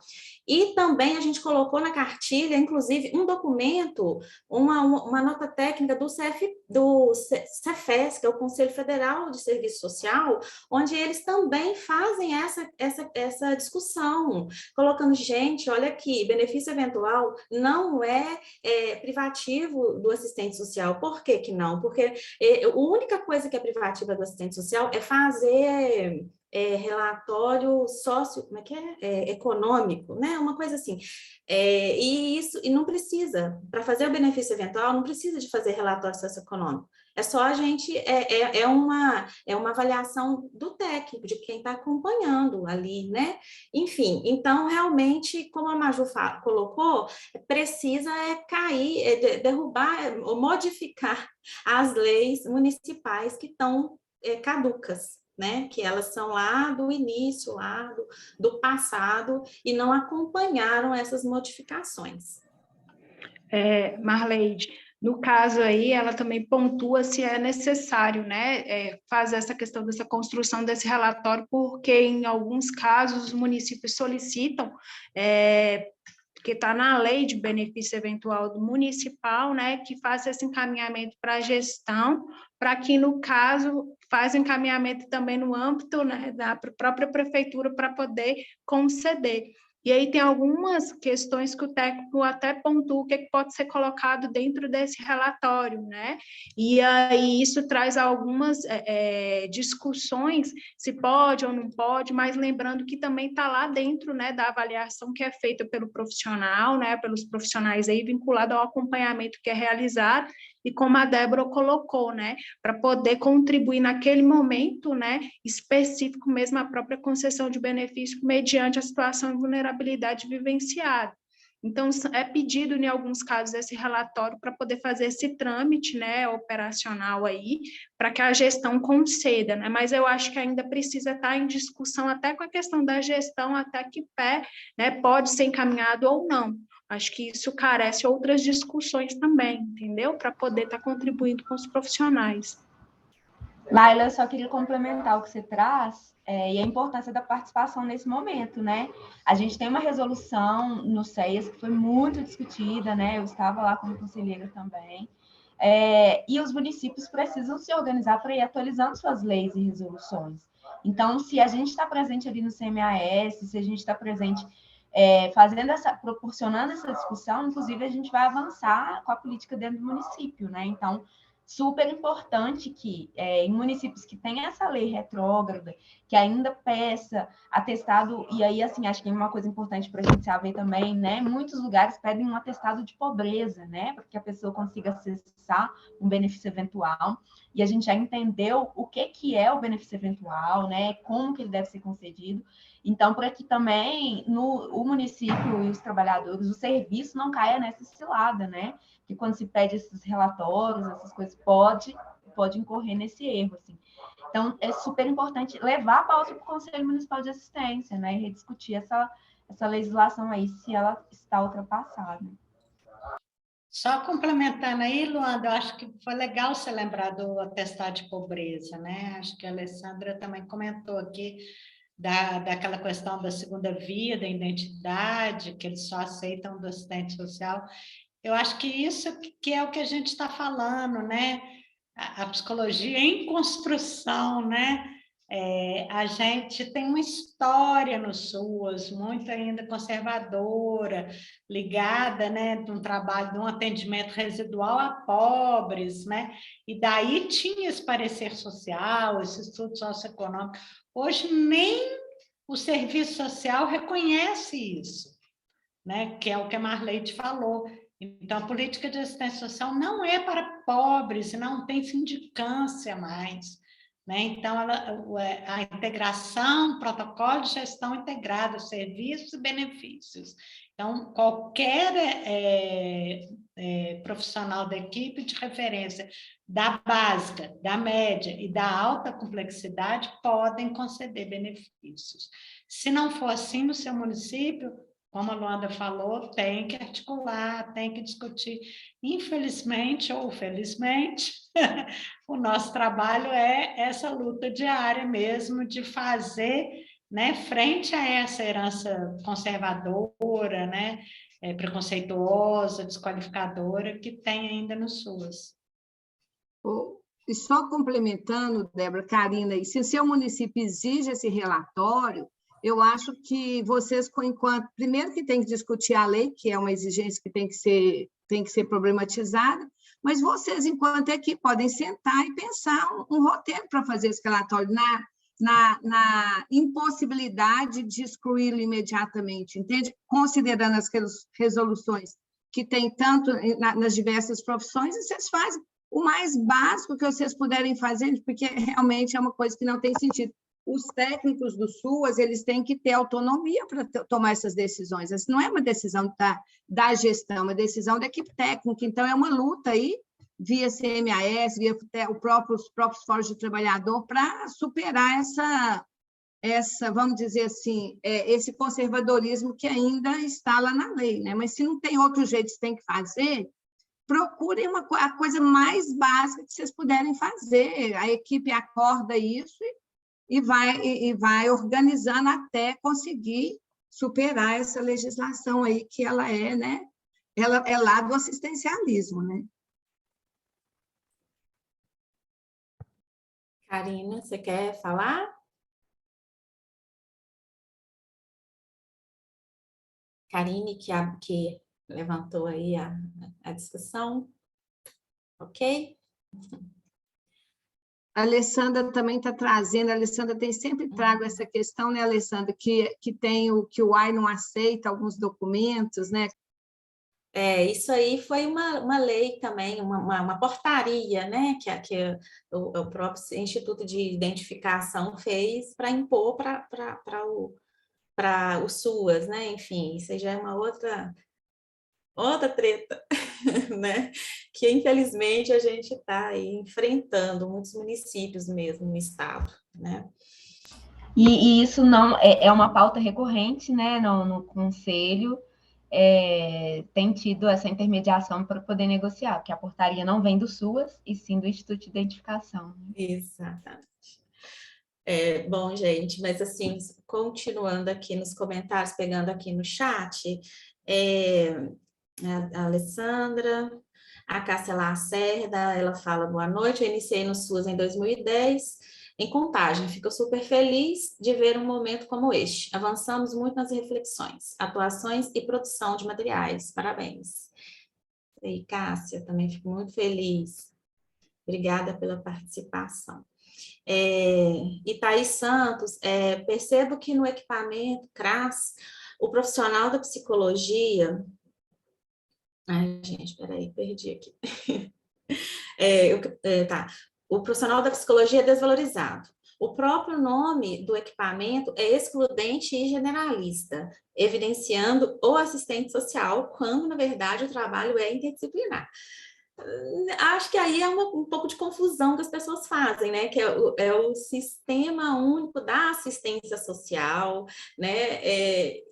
e também a gente colocou na cartilha, inclusive, um documento, uma nota técnica do CEFES, que é o Conselho Federal de Serviço Social, onde eles também fazem essa discussão, colocando, gente, olha aqui, benefício eventual não é privativo do assistente social. Por que que não? Porque a única coisa que é privativa do assistente social é fazer relatório econômico, né? Uma coisa assim. E não precisa, para fazer o benefício eventual, não precisa de fazer relatório socioeconômico. É só a gente, uma avaliação do técnico, de quem está acompanhando ali, né? Enfim, então, realmente, como a Maju colocou, precisa cair, derrubar, ou modificar as leis municipais que estão caducas, né? Que elas são lá do início, lá do passado, e não acompanharam essas modificações. Marleide, no caso aí, ela também pontua se é necessário, né, fazer essa questão dessa construção desse relatório, porque em alguns casos os municípios solicitam, porque está na lei de benefício eventual do municipal, né, que faça esse encaminhamento para a gestão, para que, no caso, faz encaminhamento também no âmbito, né, da própria prefeitura para poder conceder. E aí tem algumas questões que o técnico até pontua o que pode ser colocado dentro desse relatório, né? E aí isso traz algumas discussões, se pode ou não pode, mas lembrando que também está lá dentro, né, da avaliação que é feita pelo profissional, né, pelos profissionais aí vinculado ao acompanhamento que é realizado, e como a Débora colocou, né, para poder contribuir naquele momento, né, específico mesmo a própria concessão de benefício mediante a situação de vulnerabilidade vivenciada. Então, é pedido, em alguns casos, esse relatório para poder fazer esse trâmite, né, operacional aí, para que a gestão conceda, né, mas eu acho que ainda precisa estar em discussão até com a questão da gestão, até que pé, né, pode ser encaminhado ou não. Acho que isso carece outras discussões também, entendeu? Para poder estar contribuindo com os profissionais. Laila, eu só queria complementar o que você traz e a importância da participação nesse momento, né? A gente tem uma resolução no CEAS que foi muito discutida, né? Eu estava lá como conselheira também. E os municípios precisam se organizar para ir atualizando suas leis e resoluções. Então, se a gente está presente ali no CMAS, se a gente está presente proporcionando essa discussão, inclusive a gente vai avançar com a política dentro do município, né? Então, super importante que em municípios que têm essa lei retrógrada, que ainda peça atestado, e aí, assim, acho que é uma coisa importante para a gente saber também, né? Muitos lugares pedem um atestado de pobreza, né? Para que a pessoa consiga acessar um benefício eventual, e a gente já entendeu o que é o benefício eventual, né? Como que ele deve ser concedido. Então, para que também o município e os trabalhadores, o serviço não caia nessa cilada, né? Que quando se pede esses relatórios, essas coisas, pode incorrer nesse erro, assim. Então, é super importante levar a pauta para o Conselho Municipal de Assistência, né? E rediscutir essa legislação aí, se ela está ultrapassada. Só complementando aí, Luanda, eu acho que foi legal você lembrar do atestado de pobreza, né? Acho que a Alessandra também comentou aqui daquela questão da segunda via, da identidade, que eles só aceitam do assistente social. Eu acho que isso que é o que a gente está falando, né? A psicologia em construção, né? A gente tem uma história no SUAS muito ainda conservadora, ligada, né, de um trabalho, de um atendimento residual a pobres, né? E daí tinha esse parecer social, esse estudo socioeconômico. Hoje nem o serviço social reconhece isso, né? Que é o que a Marleide falou. Então, a política de assistência social não é para pobres, não tem sindicância mais, né? Então, a integração, protocolo de gestão integrada, serviços e benefícios. Então, qualquer profissional da equipe de referência da básica, da média e da alta complexidade podem conceder benefícios. Se não for assim no seu município, como a Luanda falou, tem que articular, tem que discutir. Infelizmente ou felizmente, o nosso trabalho é essa luta diária mesmo de fazer, né, frente a essa herança conservadora, né, preconceituosa, desqualificadora que tem ainda no SUAS. E só complementando, Débora, Karina, e se o seu município exige esse relatório, eu acho que vocês, enquanto primeiro que tem que discutir a lei, que é uma exigência que tem que ser problematizada, mas vocês, enquanto equipe, podem sentar e pensar um roteiro para fazer esse relatório na impossibilidade de excluí-lo imediatamente, entende? Considerando as resoluções que tem tanto nas diversas profissões, e vocês fazem o mais básico que vocês puderem fazer, porque realmente é uma coisa que não tem sentido. Os técnicos do SUAS, eles têm que ter autonomia para tomar essas decisões. Essa não é uma decisão da gestão, é uma decisão da equipe técnica. Então, é uma luta aí, via CMAS, via os próprios fóruns de trabalhador, para superar essa, vamos dizer assim, esse conservadorismo que ainda está lá na lei, né? Mas se não tem outro jeito que tem que fazer, procurem a coisa mais básica que vocês puderem fazer. A equipe acorda isso e vai organizando até conseguir superar essa legislação aí, que ela é, né? Ela é lá do assistencialismo, né? Karina, você quer falar? Karine, que levantou aí a discussão. Ok? A Alessandra também está trazendo, a Alessandra tem sempre trago essa questão, né, Alessandra, que o AI não aceita alguns documentos, né? Isso aí foi uma lei também, uma portaria, né, que o próprio Instituto de Identificação fez para impor para o SUAS, né? Enfim, isso já é uma outra treta, né? Que infelizmente a gente está aí enfrentando muitos municípios mesmo no estado, né? E isso não é uma pauta recorrente, né, no conselho, tem tido essa intermediação para poder negociar, porque a portaria não vem do SUAS, e sim do Instituto de Identificação. Né? Exatamente. Bom, gente, mas assim, continuando aqui nos comentários, pegando aqui no chat, a Alessandra, a Cássia Lacerda, ela fala, boa noite, eu iniciei no SUAS em 2010, em Contagem, fico super feliz de ver um momento como este, avançamos muito nas reflexões, atuações e produção de materiais, parabéns. E Cássia, também fico muito feliz, obrigada pela participação. E Thaís Santos, percebo que no equipamento CRAS, o profissional da psicologia... Ai, gente, peraí, perdi aqui. Tá. O profissional da psicologia é desvalorizado. O próprio nome do equipamento é excludente e generalista, evidenciando o assistente social, quando, na verdade, o trabalho é interdisciplinar. Acho que aí é um pouco de confusão que as pessoas fazem, né? Que é o sistema único da assistência social, né?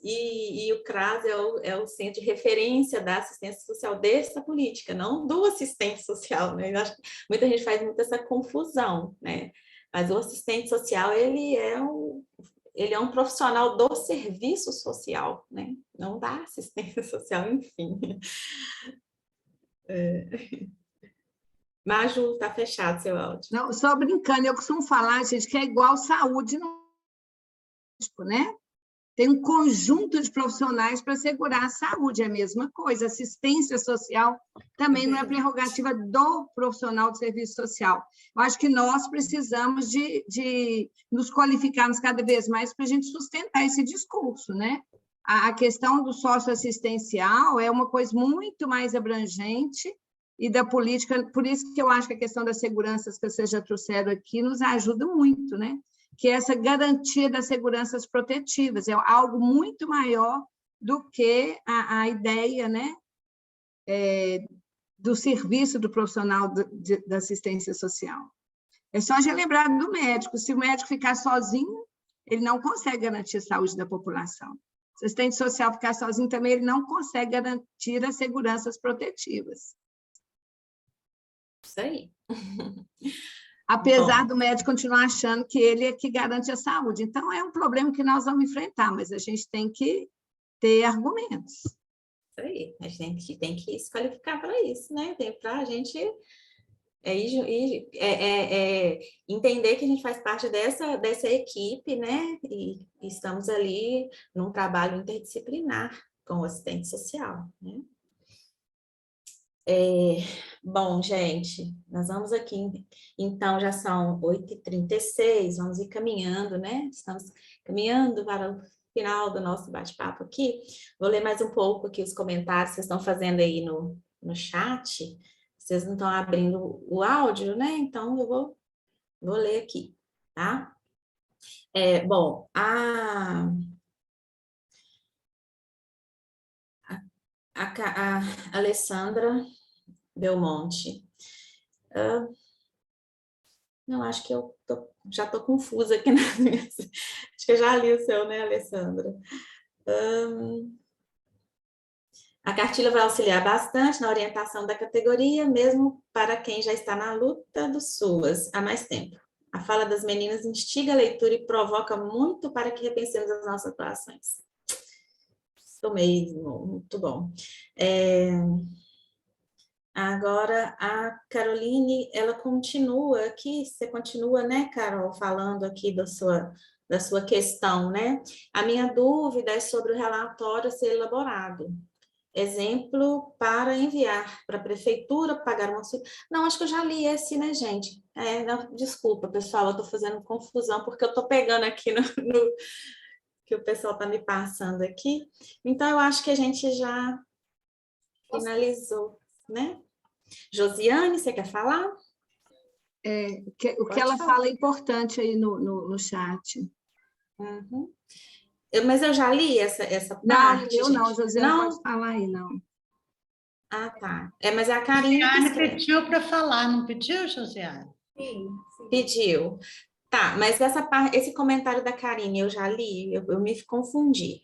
E o CRAS é o centro de referência da assistência social dessa política, não do assistente social, né? Eu acho que muita gente faz muito essa confusão, né? Mas o assistente social, ele é um profissional do serviço social, né? Não da assistência social, enfim. Maju, tá fechado seu áudio. Não, só brincando, eu costumo falar, gente, que é igual saúde, né? Tem um conjunto de profissionais para assegurar a saúde, é a mesma coisa. Assistência social também não é prerrogativa do profissional de serviço social. Eu acho que nós precisamos de nos qualificarmos cada vez mais para a gente sustentar esse discurso, né? A questão do socioassistencial é uma coisa muito mais abrangente e da política, por isso que eu acho que a questão das seguranças que vocês já trouxeram aqui nos ajuda muito, né? Que essa garantia das seguranças protetivas é algo muito maior do que a ideia, né, do serviço do profissional da assistência social. É só a gente lembrar do médico, se o médico ficar sozinho, ele não consegue garantir a saúde da população. Se o assistente social ficar sozinho também, ele não consegue garantir as seguranças protetivas. Isso aí. Apesar do médico continuar achando que ele é que garante a saúde. Então, é um problema que nós vamos enfrentar, mas a gente tem que ter argumentos. Isso aí, a gente tem que se qualificar para isso, né? Para a gente entender que a gente faz parte dessa equipe, né? E estamos ali num trabalho interdisciplinar com o assistente social, né? Bom, gente, nós vamos aqui, então já são 8h36, vamos ir caminhando, né? Estamos caminhando para o final do nosso bate-papo aqui. Vou ler mais um pouco aqui os comentários que vocês estão fazendo aí no chat. Vocês não estão abrindo o áudio, né? Então eu vou ler aqui, tá? Bom, a Alessandra Belmonte. Não, acho que eu já estou confusa aqui nas minhas... Acho que eu já li o seu, né, Alessandra? A cartilha vai auxiliar bastante na orientação da categoria, mesmo para quem já está na luta do SUAS há mais tempo. A fala das meninas instiga a leitura e provoca muito para que repensemos as nossas atuações. Isso mesmo, muito bom. Agora, a Caroline, ela continua aqui, você continua, né, Carol, falando aqui da sua questão, né? A minha dúvida é sobre o relatório a ser elaborado. Exemplo para enviar para a prefeitura, pagar uma... Não, acho que eu já li esse, né, gente? Não, desculpa, pessoal, eu estou fazendo confusão, porque eu estou pegando aqui no que o pessoal está me passando aqui. Então, eu acho que a gente já finalizou, né? Josiane, você quer falar? O que ela fala é importante aí no chat. Uhum. Mas eu já li essa Não, parte, eu gente. não, Josiane não pode falar aí, não. Ah, tá. Mas é a Karine Josiane pediu para falar, não pediu, Josiane? Sim. Pediu. Tá, mas esse comentário da Karine eu já li, eu me confundi.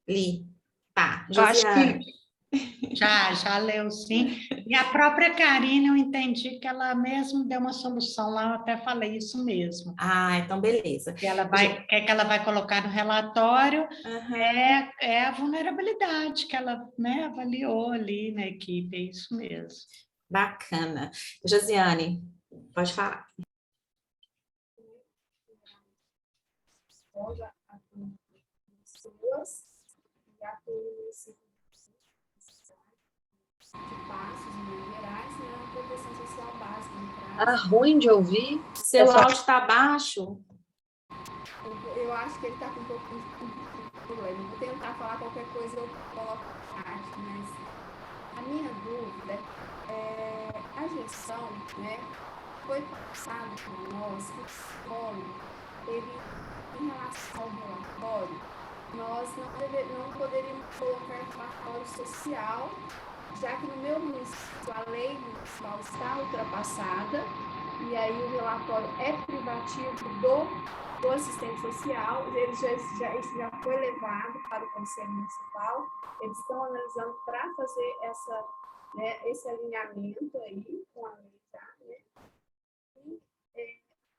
Li. Tá, Eu acho Josiane. Já leu sim. E a própria Karine, eu entendi que ela mesmo deu uma solução lá, eu até falei isso mesmo. Ah, então beleza. Que que ela vai colocar no relatório é a vulnerabilidade que ela, né, avaliou ali na equipe, é isso mesmo. Bacana. Josiane, pode falar. Pessoas e atores de passos em Minas Gerais, né, a proteção social básica. Ah, ruim de ouvir. Seu áudio está baixo? Eu acho que ele está com um pouco de problema. Vou tentar falar qualquer coisa, eu coloco no chat, mas a minha dúvida é a gestão, né, foi passado por nós que o psicólogo, ele, em relação ao relatório, nós não poderíamos colocar relatório social, já que no meu município a lei municipal está ultrapassada, e aí o relatório é privativo do assistente social, isso já foi levado para o Conselho Municipal, eles estão analisando para fazer esse alinhamento aí com a lei já, né?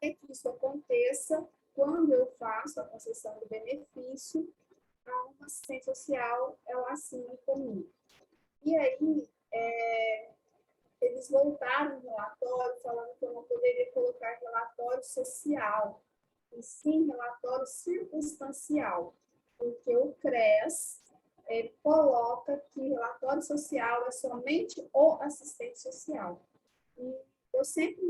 E que isso aconteça quando eu faço a concessão do benefício a uma assistente social, ela assina comigo. E aí, eles voltaram no relatório falando que eu não poderia colocar relatório social, e sim relatório circunstancial, porque o CREAS coloca que relatório social é somente o assistente social. E eu sempre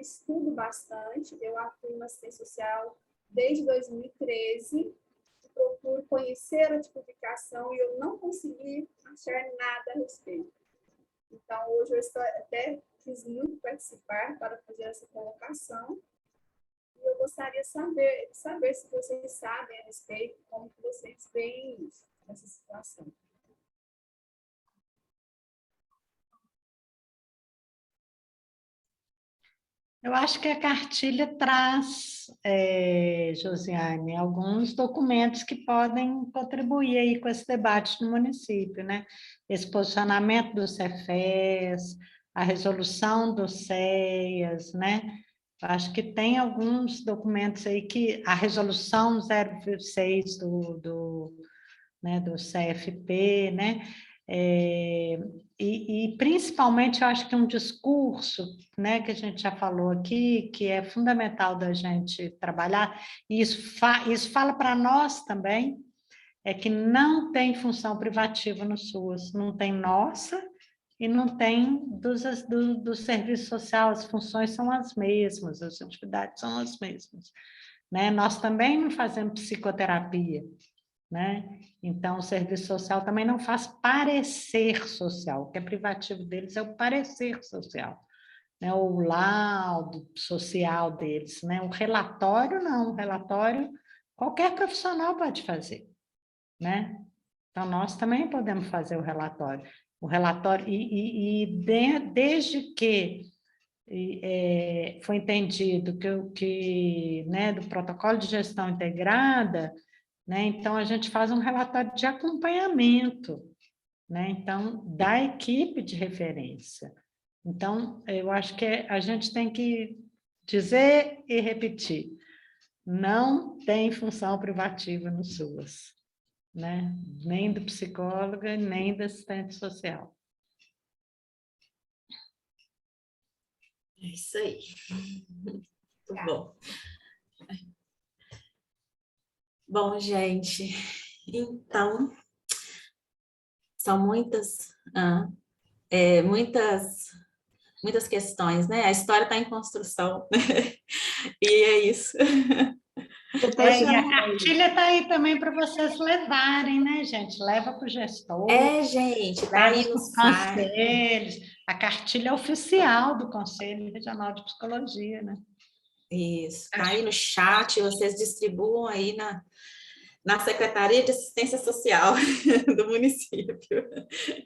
estudo bastante, eu atuo na assistência social desde 2013, procuro conhecer a tipificação e eu não consegui achar nada a respeito. Então, hoje eu até quis muito participar para fazer essa colocação e eu gostaria de saber se vocês sabem a respeito, como que vocês veem isso, essa situação. Eu acho que a cartilha traz, Josiane, alguns documentos que podem contribuir aí com esse debate no município, né? Esse posicionamento do Cefes, a resolução do CEAS, né? Eu acho que tem alguns documentos aí que a resolução 006 do CFP, né? E principalmente, eu acho que um discurso, né, que a gente já falou aqui, que é fundamental da gente trabalhar, e isso fala para nós também, é que não tem função privativa no SUAS, não tem nossa e não tem do serviço social, as funções são as mesmas, as atividades são as mesmas, né? Nós também não fazemos psicoterapia, né? Então, o serviço social também não faz parecer social, o que é privativo deles é o parecer social, né? O laudo social deles, né? O relatório não, o relatório qualquer profissional pode fazer, né? Então, nós também podemos fazer o relatório desde que foi entendido que né, do protocolo de gestão integrada, né, então a gente faz um relatório de acompanhamento, né, então, da equipe de referência. Então, eu acho que a gente tem que dizer e repetir, não tem função privativa no SUAS, né? Nem do psicólogo, nem do assistente social. É isso aí. Muito bom. Bom, gente, então, são muitas questões, né? A história está em construção, e é isso. E a cartilha está aí também para vocês levarem, né, gente? Leva para o gestor. Gente, está aí nos conselhos. A cartilha oficial do Conselho Regional de Psicologia, né? Isso, está aí no chat, vocês distribuam aí na Secretaria de Assistência Social do município.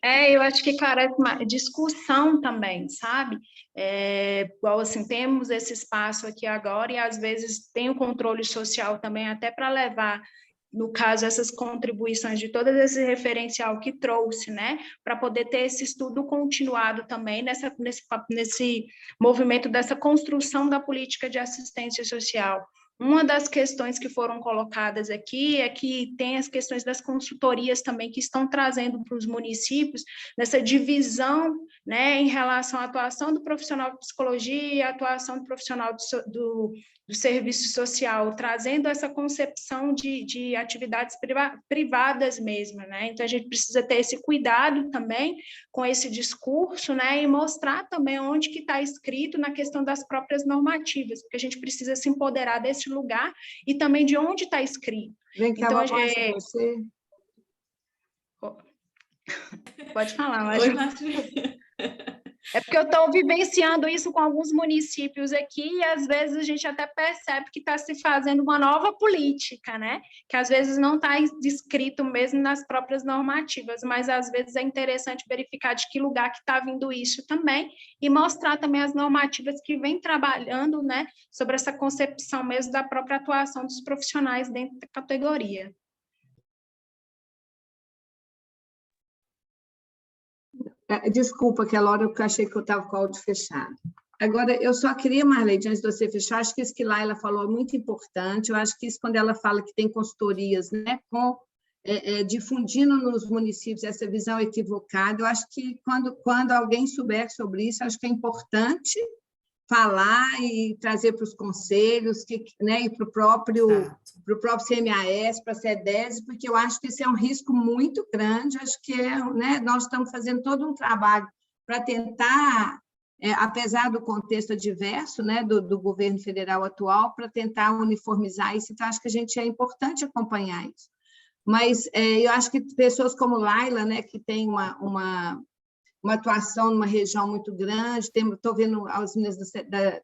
Eu acho que carece uma discussão também, sabe? Igual assim, temos esse espaço aqui agora e às vezes tem o controle social também até para levar no caso, essas contribuições de todo esse referencial que trouxe, né, para poder ter esse estudo continuado também nesse movimento dessa construção da política de assistência social. Uma das questões que foram colocadas aqui é que tem as questões das consultorias também que estão trazendo para os municípios nessa divisão, né, em relação à atuação do profissional de psicologia e à atuação do profissional do serviço social, trazendo essa concepção de atividades privadas mesmo, né? Então, a gente precisa ter esse cuidado também com esse discurso, né? E mostrar também onde que está escrito na questão das próprias normativas, porque a gente precisa se empoderar desse lugar e também de onde está escrito. Vem cá, Então, você. Pode falar, mas... Oi, Marcia. É porque eu estou vivenciando isso com alguns municípios aqui e às vezes a gente até percebe que está se fazendo uma nova política, né? Que às vezes não está descrito mesmo nas próprias normativas, mas às vezes é interessante verificar de que lugar que está vindo isso também e mostrar também as normativas que vêm trabalhando, né? Sobre essa concepção mesmo da própria atuação dos profissionais dentro da categoria. Desculpa, aquela hora eu achei que eu estava com o áudio fechado. Agora, eu só queria, Marlene, antes de você fechar, acho que isso que Laila falou é muito importante, eu acho que isso, quando ela fala que tem consultorias, né, difundindo nos municípios essa visão equivocada, eu acho que quando alguém souber sobre isso, acho que é importante falar e trazer para os conselhos, né, e para o próprio CMAS, para a CEDES, porque eu acho que esse é um risco muito grande, acho que né, nós estamos fazendo todo um trabalho para tentar, apesar do contexto adverso, né, do governo federal atual, para tentar uniformizar isso, então acho que é importante acompanhar isso. Mas eu acho que pessoas como Laila, né, que tem uma atuação numa região muito grande, estou vendo as meninas,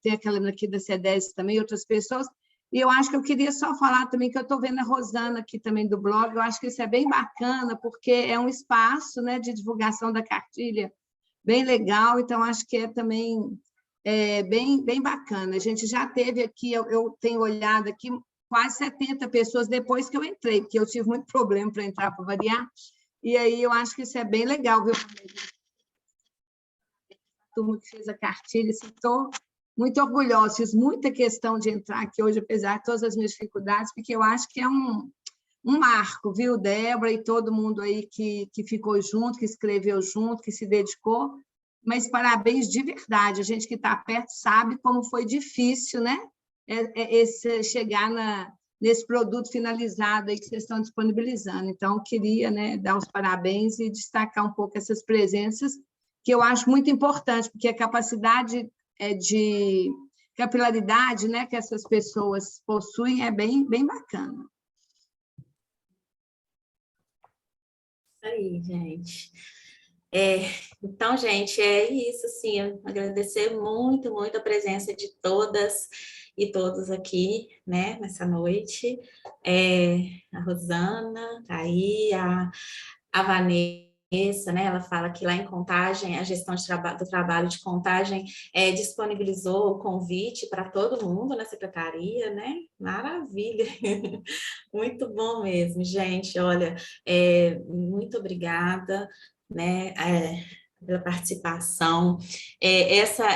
tem aquela aqui da CEDES também, outras pessoas, e eu acho que eu queria só falar também que eu estou vendo a Rosana aqui também do blog, eu acho que isso é bem bacana, porque é um espaço, né, de divulgação da cartilha bem legal, então acho que é também bem bacana. A gente já teve aqui, eu tenho olhado aqui, quase 70 pessoas depois que eu entrei, porque eu tive muito problema para entrar, para variar, e aí eu acho que isso é bem legal, viu? Turma que fez a cartilha, estou muito orgulhosa, fiz muita questão de entrar aqui hoje, apesar de todas as minhas dificuldades, porque eu acho que é um marco, viu, Débora e todo mundo aí que ficou junto, que escreveu junto, que se dedicou, mas parabéns de verdade, a gente que está perto sabe como foi difícil, né, chegar nesse produto finalizado aí que vocês estão disponibilizando, então queria, né, dar os parabéns e destacar um pouco essas presenças, que eu acho muito importante, porque a capacidade de capilaridade, né, que essas pessoas possuem é bem bacana. Isso aí, gente. Então, gente, é isso, assim, agradecer muito, muito a presença de todas e todos aqui, né, nessa noite. A Rosana, tá aí, a Vanessa, né, ela fala que lá em Contagem, a gestão do trabalho de Contagem disponibilizou o convite para todo mundo na secretaria, né? Maravilha! Muito bom mesmo, gente. Olha, muito obrigada, né? Pela participação. Essa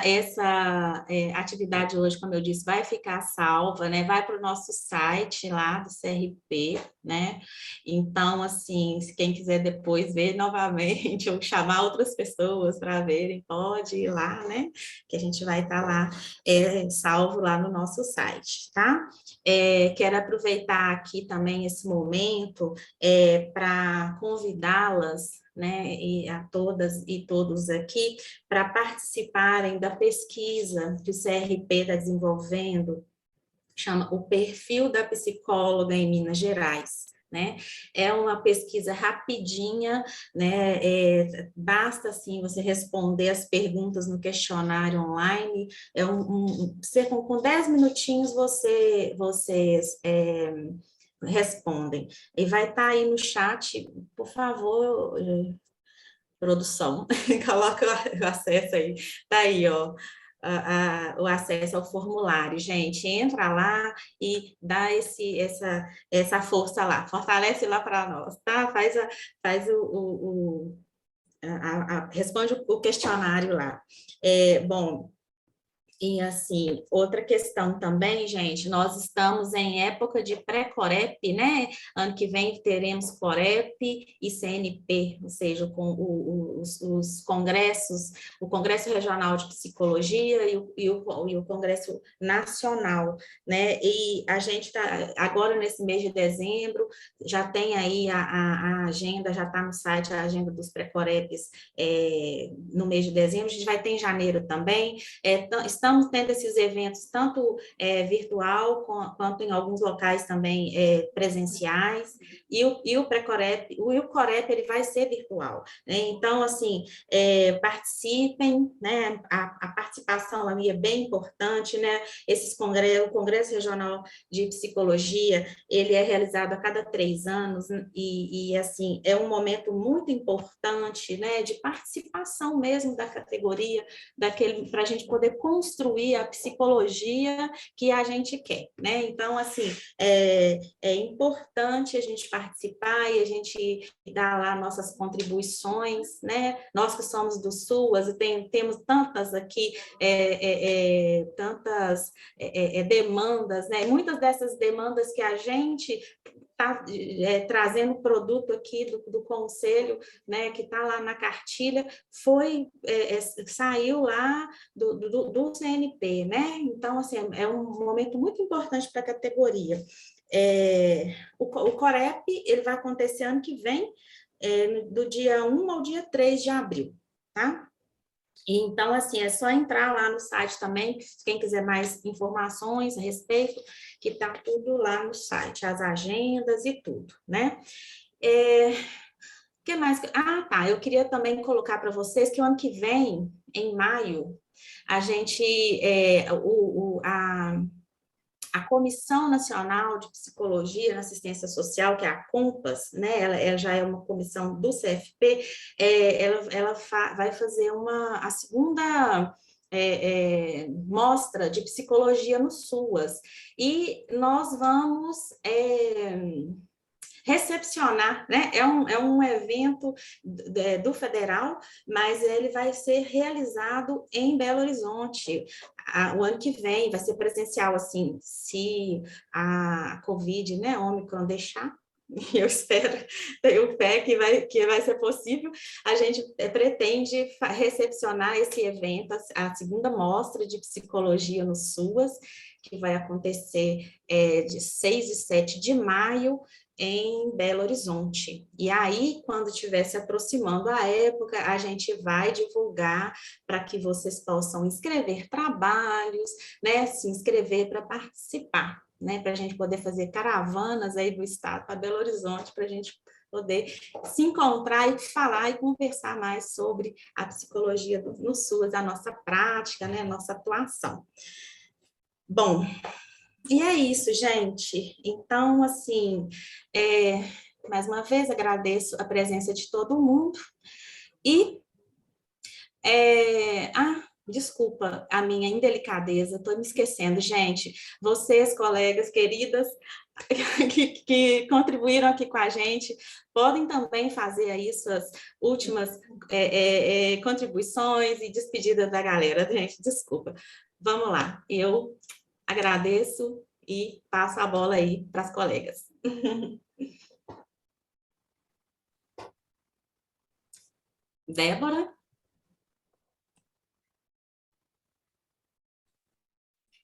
atividade hoje, como eu disse, vai ficar salva, né? Vai para o nosso site lá do CRP, né? Então, assim, se quem quiser depois ver novamente ou chamar outras pessoas para verem, pode ir lá, né? Que a gente vai estar lá salvo lá no nosso site, tá? Quero aproveitar aqui também esse momento para convidá-las, né, e a todas e todos aqui, para participarem da pesquisa que o CRP está desenvolvendo, chama o Perfil da Psicóloga em Minas Gerais. Né? É uma pesquisa rapidinha, né? Basta assim você responder as perguntas no questionário online, com 10 minutinhos vocês respondem. E vai estar aí no chat, por favor, produção, coloca o acesso aí. Tá aí, ó. o acesso ao formulário, gente. Entra lá e dá essa força lá, fortalece lá para nós, tá? Faz responde o questionário lá. Bom, e assim, outra questão também, gente, nós estamos em época de pré-corep, né? Ano que vem teremos corep e CNP, ou seja, com os congressos, o Congresso Regional de Psicologia e o Congresso Nacional, né? E a gente está, agora nesse mês de dezembro, já tem aí a agenda, já está no site a agenda dos pré-coreps no mês de dezembro, a gente vai ter em janeiro também, estamos tendo esses eventos tanto virtual quanto em alguns locais também presenciais, e o pré-corep, o corep ele vai ser virtual, né? Então, assim, participem, né? A participação ali é bem importante, né? O Congresso Regional de Psicologia, ele é realizado a cada 3 anos, e assim, é um momento muito importante, né? De participação mesmo da categoria, para a gente poder construir a psicologia que a gente quer, né? Então, assim, é importante a gente participar e a gente dar lá nossas contribuições, né? Nós que somos do SUAS, temos tantas aqui, tantas demandas, né? Muitas dessas demandas que a gente está trazendo produto aqui do conselho, né, que está lá na cartilha, saiu lá do CNP, né? Então, assim, é um momento muito importante para a categoria. O corep, ele vai acontecer ano que vem, do dia 1 ao dia 3 de abril, tá? Então, assim, é só entrar lá no site também, quem quiser mais informações a respeito, que está tudo lá no site, as agendas e tudo, né? O que mais? Ah, tá, eu queria também colocar para vocês que o ano que vem, em maio, a gente, a Comissão Nacional de Psicologia na Assistência Social, que é a COMPAS, né, ela já é uma comissão do CFP, ela vai fazer a segunda mostra de psicologia no SUAS, e nós vamos recepcionar, né? É um evento do federal, mas ele vai ser realizado em Belo Horizonte o ano que vem, vai ser presencial, assim, se a Covid, né, Ômicron deixar. Eu espero, tenho fé que vai ser possível. A gente pretende recepcionar esse evento, a segunda mostra de psicologia no SUAS, que vai acontecer de 6 e 7 de maio, em Belo Horizonte. E aí, quando estiver se aproximando a época, a gente vai divulgar para que vocês possam inscrever trabalhos, né, se inscrever para participar, né, para a gente poder fazer caravanas aí do estado para Belo Horizonte, para a gente poder se encontrar e falar e conversar mais sobre a psicologia no SUAS, a nossa prática, né, a nossa atuação. Bom, e é isso, gente. Então, assim, mais uma vez agradeço a presença de todo mundo. E, desculpa a minha indelicadeza, estou me esquecendo, gente. Vocês, colegas queridas, que contribuíram aqui com a gente, podem também fazer aí suas últimas contribuições e despedidas da galera, gente. Desculpa. Vamos lá. Eu agradeço e passo a bola aí para as colegas. Débora?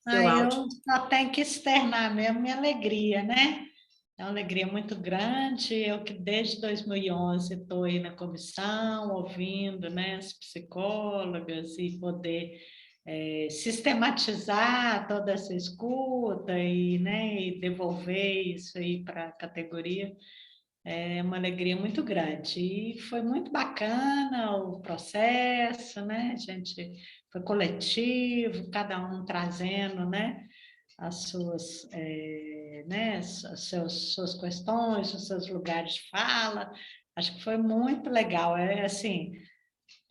Eu só tenho que externar mesmo minha alegria, né? É uma alegria muito grande. Eu que desde 2011 estou aí na comissão, ouvindo, né, as psicólogas e poder sistematizar toda essa escuta né, e devolver isso aí para a categoria. É uma alegria muito grande. E foi muito bacana o processo, né? A gente foi coletivo, cada um trazendo, né? As suas, suas questões, os seus lugares de fala. Acho que foi muito legal. Assim,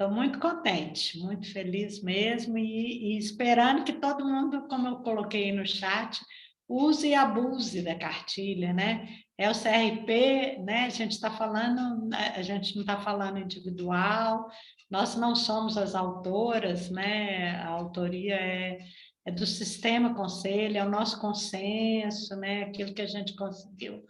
Estou muito contente, muito feliz mesmo e esperando que todo mundo, como eu coloquei no chat, use e abuse da cartilha, né? É o CRP, né? A gente está falando, a gente não está falando individual, nós não somos as autoras, né? A autoria é do sistema conselho, é o nosso consenso, né? Aquilo que a gente conseguiu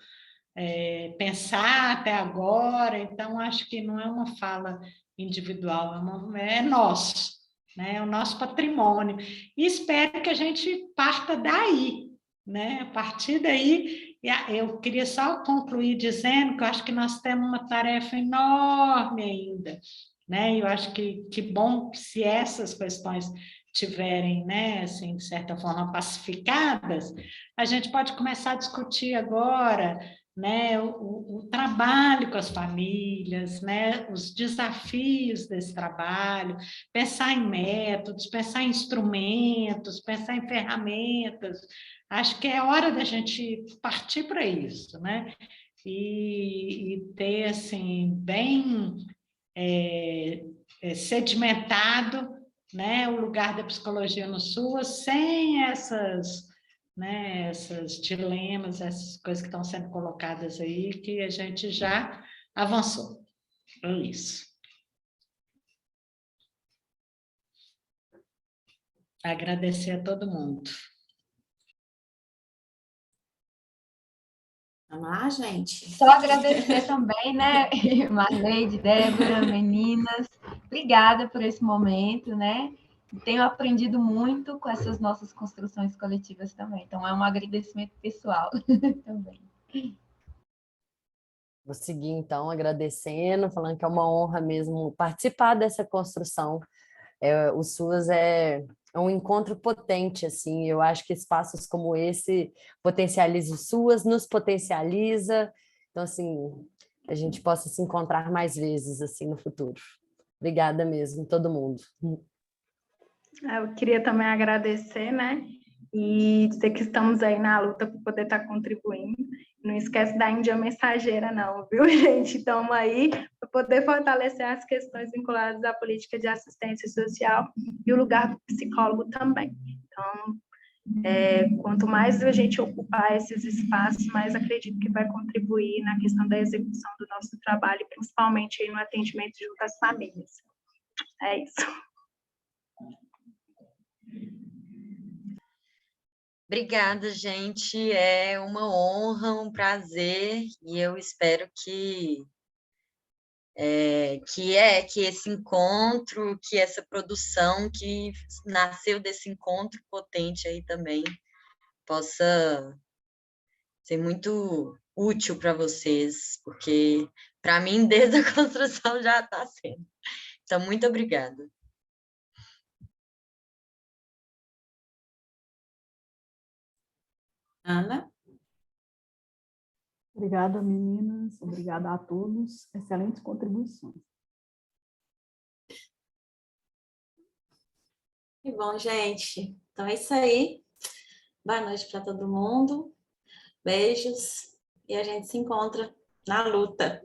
pensar até agora, então acho que não é uma fala individual, é nosso, né? É o nosso patrimônio. E espero que a gente parta daí, né? A partir daí, eu queria só concluir dizendo que eu acho que nós temos uma tarefa enorme ainda, né? Eu acho que bom se essas questões tiverem, né, assim, de certa forma, pacificadas, a gente pode começar a discutir agora, né, o trabalho com as famílias, né, os desafios desse trabalho, pensar em métodos, pensar em instrumentos, pensar em ferramentas. Acho que é hora da gente partir para isso, né? E ter assim bem sedimentado, né, o lugar da psicologia no SUAS, sem essas, né, esses dilemas, essas coisas que estão sendo colocadas aí, que a gente já avançou. É isso. Agradecer a todo mundo. Vamos lá, gente? Só agradecer também, né, Marleide, Débora, meninas, obrigada por esse momento, né? Tenho aprendido muito com essas nossas construções coletivas também, então é um agradecimento pessoal também. Vou seguir, então, agradecendo, falando que é uma honra mesmo participar dessa construção. O SUAS é um encontro potente, assim, eu acho que espaços como esse potencializa o SUAS, nos potencializa, então, assim, que a gente possa se encontrar mais vezes, assim, no futuro. Obrigada mesmo, todo mundo. Eu queria também agradecer, né? E dizer que estamos aí na luta para poder estar contribuindo. Não esquece da Índia Mensageira, não, viu, gente? Estamos aí para poder fortalecer as questões vinculadas à política de assistência social e o lugar do psicólogo também. Então, quanto mais a gente ocupar esses espaços, mais acredito que vai contribuir na questão da execução do nosso trabalho, principalmente aí no atendimento junto às famílias. É isso. Obrigada, gente. É uma honra, um prazer, e eu espero que esse encontro, que essa produção que nasceu desse encontro potente aí também possa ser muito útil para vocês, porque para mim desde a construção já está sendo. Então, muito obrigada. Ana? Obrigada, meninas. Obrigada a todos. Excelentes contribuições. Que bom, gente. Então é isso aí. Boa noite para todo mundo. Beijos. E a gente se encontra na luta.